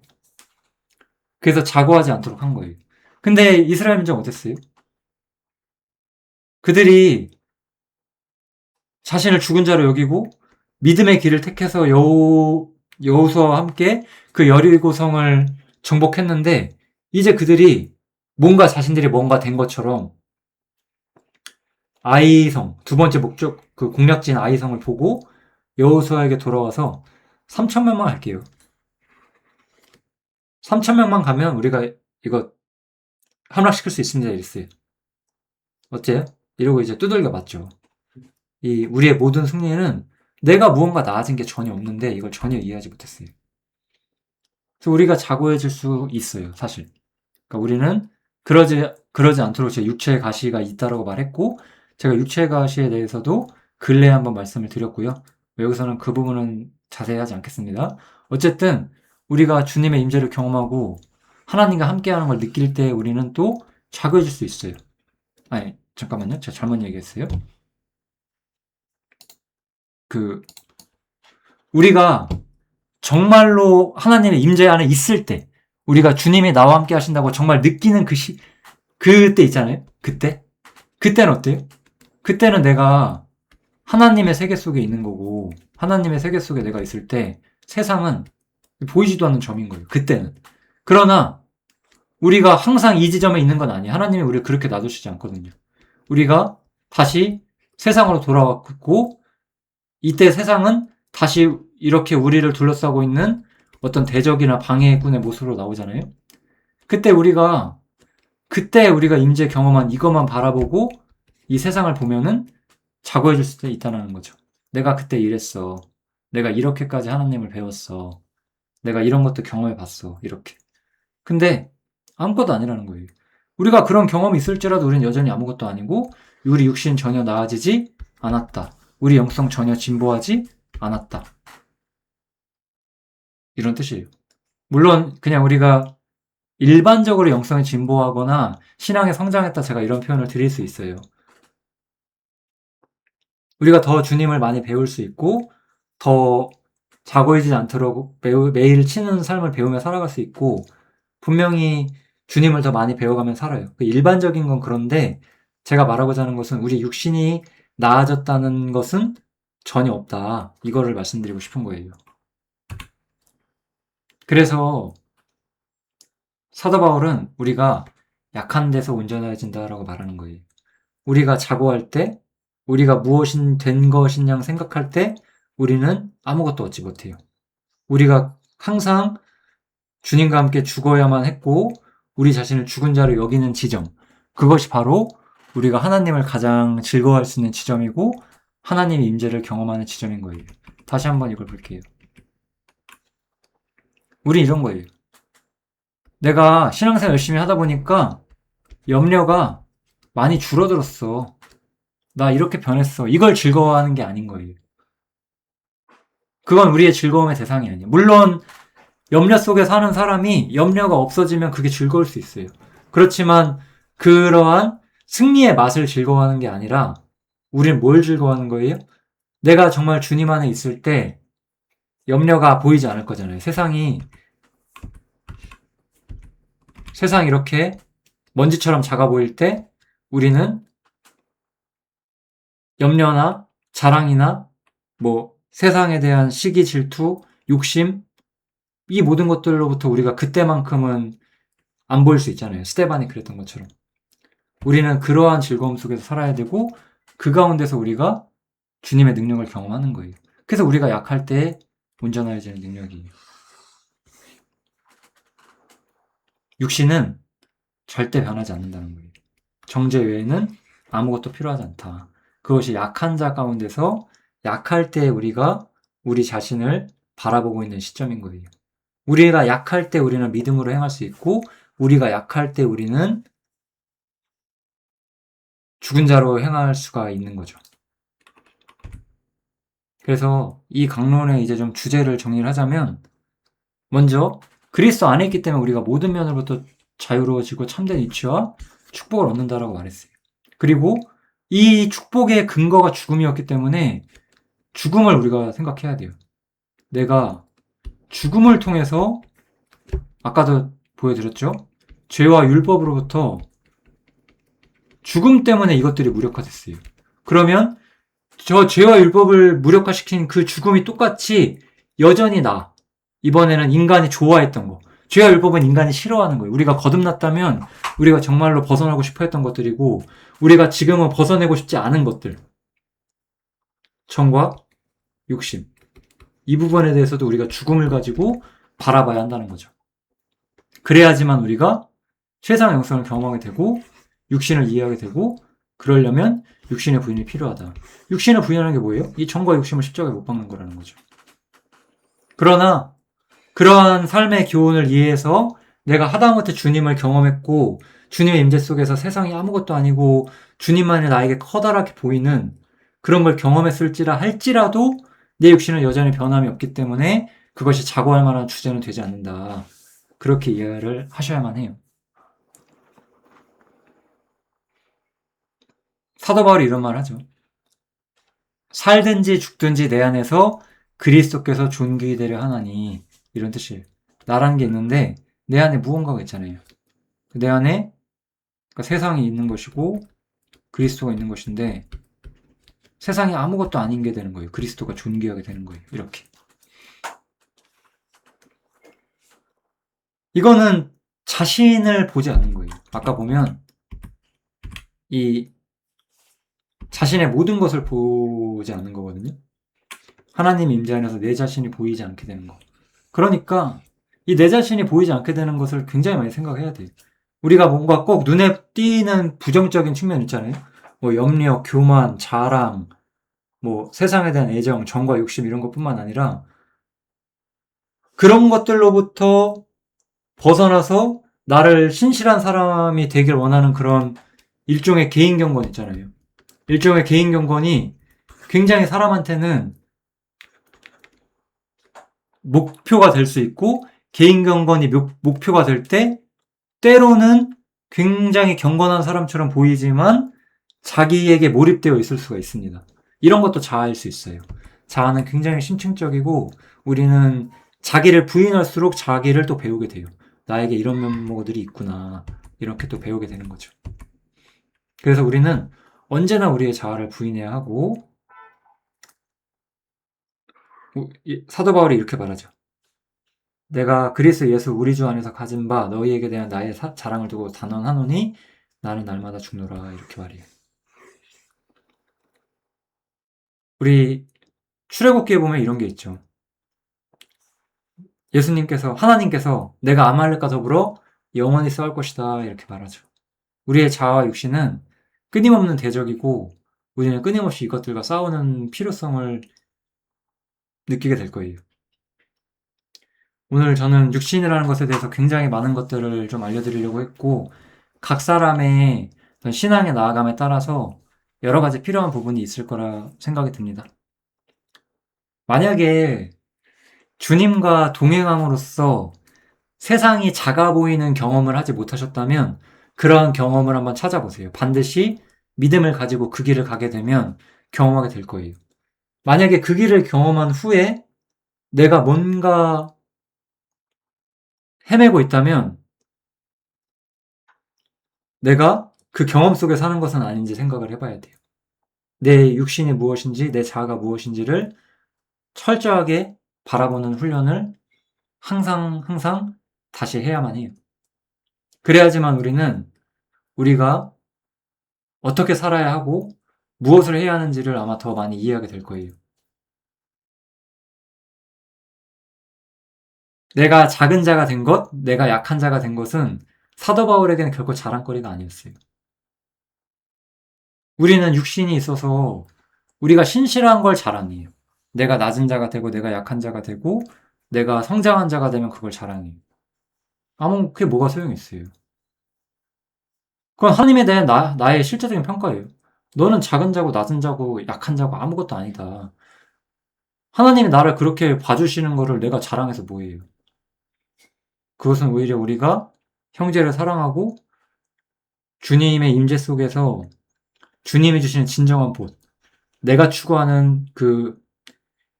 그래서 자고하지 않도록 한 거예요. 근데 이스라엘 민족은 어땠어요? 그들이 자신을 죽은 자로 여기고 믿음의 길을 택해서 여호수아와 함께 그 여리고성을 정복했는데 이제 그들이 자신들이 뭔가 된 것처럼 아이성, 두 번째 목적, 그 공략진 아이성을 보고 여호수아에게 돌아와서 3,000명만 할게요. 3,000명만 가면 우리가 이거 함락시킬 수 있습니다. 이랬어요. 어째요? 이러고 이제 두들겨 맞죠. 이 우리의 모든 승리는 내가 무언가 나아진 게 전혀 없는데 이걸 전혀 이해하지 못했어요. 그래서 우리가 자고해질 수 있어요. 사실. 그러니까 우리는 그러지 않도록 제 육체의 가시가 있다라고 말했고 제가 육체의 가시에 대해서도 근래에 한번 말씀을 드렸고요. 여기서는 그 부분은 자세히 하지 않겠습니다. 어쨌든 우리가 주님의 임재를 경험하고 하나님과 함께하는 걸 느낄 때 우리는 또 자고해질 수 있어요. 아니 잠깐만요. 제가 잘못 얘기했어요. 우리가 정말로 하나님의 임재 안에 있을 때 우리가 주님이 나와 함께 하신다고 정말 느끼는 그때 있잖아요. 그때는 어때요? 그때는 내가 하나님의 세계 속에 있는 거고 하나님의 세계 속에 내가 있을 때 세상은 보이지도 않는 점인 거예요. 그때는. 그러나 우리가 항상 이 지점에 있는 건 아니에요. 하나님이 우리를 그렇게 놔두시지 않거든요. 우리가 다시 세상으로 돌아왔고 이때 세상은 다시 이렇게 우리를 둘러싸고 있는 어떤 대적이나 방해군의 모습으로 나오잖아요. 그때 우리가 임재 경험한 이것만 바라보고 이 세상을 보면은 자고해질 수도 있다는 거죠. 내가 그때 이랬어. 내가 이렇게까지 하나님을 배웠어. 내가 이런 것도 경험해봤어. 이렇게. 근데 아무것도 아니라는 거예요. 우리가 그런 경험이 있을지라도 우리는 여전히 아무것도 아니고 우리 육신 전혀 나아지지 않았다. 우리 영성 전혀 진보하지 않았다. 이런 뜻이에요. 물론 그냥 우리가 일반적으로 영성이 진보하거나 신앙에 성장했다 제가 이런 표현을 드릴 수 있어요. 우리가 더 주님을 많이 배울 수 있고 더 자고해지지 않도록 매일 치는 삶을 배우며 살아갈 수 있고 분명히 주님을 더 많이 배워가면 살아요. 일반적인 건 그런데 제가 말하고자 하는 것은 우리 육신이 나아졌다는 것은 전혀 없다. 이거를 말씀드리고 싶은 거예요. 그래서 사도 바울은 우리가 약한 데서 온전해진다라고 말하는 거예요. 우리가 자고할 때 우리가 무엇이 된 것이냐 생각할 때 우리는 아무것도 얻지 못해요. 우리가 항상 주님과 함께 죽어야만 했고 우리 자신을 죽은 자로 여기는 지점, 그것이 바로 우리가 하나님을 가장 즐거워할 수 있는 지점이고 하나님의 임재를 경험하는 지점인 거예요. 다시 한번 이걸 볼게요. 우리 이런 거예요. 내가 신앙생활 열심히 하다 보니까 염려가 많이 줄어들었어. 나 이렇게 변했어. 이걸 즐거워하는 게 아닌 거예요. 그건 우리의 즐거움의 대상이 아니에요. 물론 염려 속에 사는 사람이 염려가 없어지면 그게 즐거울 수 있어요. 그렇지만 그러한 승리의 맛을 즐거워하는 게 아니라 우리는 뭘 즐거워하는 거예요? 내가 정말 주님 안에 있을 때 염려가 보이지 않을 거잖아요. 세상이 이렇게 먼지처럼 작아 보일 때 우리는 염려나 자랑이나 뭐 세상에 대한 시기, 질투, 욕심 이 모든 것들로부터 우리가 그때만큼은 안 보일 수 있잖아요. 스테반이 그랬던 것처럼. 우리는 그러한 즐거움 속에서 살아야 되고 그 가운데서 우리가 주님의 능력을 경험하는 거예요. 그래서 우리가 약할 때 온전해지는 능력이에요. 육신은 절대 변하지 않는다는 거예요. 정죄 외에는 아무것도 필요하지 않다. 그것이 약한 자 가운데서 약할 때 우리가 우리 자신을 바라보고 있는 시점인 거예요. 우리가 약할 때 우리는 믿음으로 행할 수 있고 우리가 약할 때 우리는 죽은 자로 행할 수가 있는 거죠. 그래서 이 강론의 이제 좀 주제를 정리를 하자면 먼저 그리스도 안에 있기 때문에 우리가 모든 면으로부터 자유로워지고 참된 이치와 축복을 얻는다라고 말했어요. 그리고 이 축복의 근거가 죽음이었기 때문에 죽음을 우리가 생각해야 돼요. 내가 죽음을 통해서 아까도 보여드렸죠? 죄와 율법으로부터 죽음 때문에 이것들이 무력화됐어요. 그러면 저 죄와 율법을 무력화시킨 그 죽음이 똑같이 여전히 이번에는 인간이 좋아했던 거. 죄와 율법은 인간이 싫어하는 거예요. 우리가 거듭났다면 우리가 정말로 벗어나고 싶어 했던 것들이고 우리가 지금은 벗어내고 싶지 않은 것들. 정과 욕심. 이 부분에 대해서도 우리가 죽음을 가지고 바라봐야 한다는 거죠. 그래야지만 우리가 세상의 영성을 경험하게 되고 육신을 이해하게 되고 그러려면 육신의 부인이 필요하다. 육신을 부인하는 게 뭐예요? 이 정과 욕심을 십자가에 못 박는 거라는 거죠. 그러나 그러한 삶의 교훈을 이해해서 내가 하다못해 주님을 경험했고 주님의 임재 속에서 세상이 아무것도 아니고 주님만이 나에게 커다랗게 보이는 그런 걸 경험했을지라 할지라도 내 육신은 여전히 변함이 없기 때문에 그것이 자고할 만한 주제는 되지 않는다. 그렇게 이해를 하셔야만 해요. 사도 바울이 이런 말 하죠. 살든지 죽든지 내 안에서 그리스도께서 존귀되려 하나니 이런 뜻이에요. 나라는 게 있는데 내 안에 무언가가 있잖아요. 내 안에 그러니까 세상이 있는 것이고 그리스도가 있는 것인데 세상이 아무것도 아닌 게 되는 거예요. 그리스도가 존귀하게 되는 거예요. 이렇게. 이거는 자신을 보지 않는 거예요. 아까 보면 이 자신의 모든 것을 보지 않는 거거든요. 하나님 임재 안에서 내 자신이 보이지 않게 되는 거. 그러니까 이 내 자신이 보이지 않게 되는 것을 굉장히 많이 생각해야 돼요. 우리가 뭔가 꼭 눈에 띄는 부정적인 측면 있잖아요. 뭐 염려, 교만, 자랑, 뭐 세상에 대한 애정, 정과 욕심 이런 것뿐만 아니라 그런 것들로부터 벗어나서 나를 신실한 사람이 되길 원하는 그런 일종의 개인 경건 있잖아요. 일종의 개인 경건이 굉장히 사람한테는 목표가 될 수 있고 개인 경건이 목표가 될 때 때로는 굉장히 경건한 사람처럼 보이지만 자기에게 몰입되어 있을 수가 있습니다. 이런 것도 자아일 수 있어요. 자아는 굉장히 심층적이고 우리는 자기를 부인할수록 자기를 또 배우게 돼요. 나에게 이런 면모들이 있구나. 이렇게 또 배우게 되는 거죠. 그래서 우리는 언제나 우리의 자아를 부인해야 하고 사도 바울이 이렇게 말하죠. 내가 그리스도 예수 우리 주 안에서 가진 바 너희에게 대한 나의 자랑을 두고 단언하노니 나는 날마다 죽노라 이렇게 말해요. 우리 출애굽기에 보면 이런 게 있죠. 하나님께서 내가 아말렉과 더불어 영원히 싸울 것이다 이렇게 말하죠. 우리의 자아와 육신은 끊임없는 대적이고 우리는 끊임없이 이것들과 싸우는 필요성을 느끼게 될 거예요. 오늘 저는 육신이라는 것에 대해서 굉장히 많은 것들을 좀 알려드리려고 했고, 각 사람의 신앙의 나아감에 따라서 여러 가지 필요한 부분이 있을 거라 생각이 듭니다. 만약에 주님과 동행함으로써 세상이 작아 보이는 경험을 하지 못하셨다면 그러한 경험을 한번 찾아보세요. 반드시 믿음을 가지고 그 길을 가게 되면 경험하게 될 거예요. 만약에 그 길을 경험한 후에 내가 뭔가 헤매고 있다면 내가 그 경험 속에 사는 것은 아닌지 생각을 해봐야 돼요. 내 육신이 무엇인지, 내 자아가 무엇인지를 철저하게 바라보는 훈련을 항상 다시 해야만 해요. 그래야지만 우리가 어떻게 살아야 하고 무엇을 해야 하는지를 아마 더 많이 이해하게 될 거예요. 내가 작은 자가 된 것, 내가 약한 자가 된 것은 사도 바울에게는 결코 자랑거리가 아니었어요. 우리는 육신이 있어서 우리가 신실한 걸 자랑해요. 내가 낮은 자가 되고 내가 약한 자가 되고 내가 성장한 자가 되면 그걸 자랑해요. 그게 뭐가 소용이 있어요. 그건 하나님에 대한 나의 실제적인 평가예요. 너는 작은 자고 낮은 자고 약한 자고 아무것도 아니다. 하나님이 나를 그렇게 봐주시는 거를 내가 자랑해서 뭐예요. 그것은 오히려 우리가 형제를 사랑하고 주님의 임재 속에서 주님이 주시는 진정한 복, 내가 추구하는 그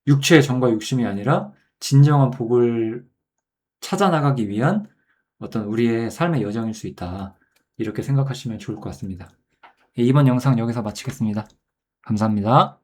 육체의 정과 욕심이 아니라 진정한 복을 찾아나가기 위한 어떤 우리의 삶의 여정일 수 있다. 이렇게 생각하시면 좋을 것 같습니다. 이번 영상 여기서 마치겠습니다. 감사합니다.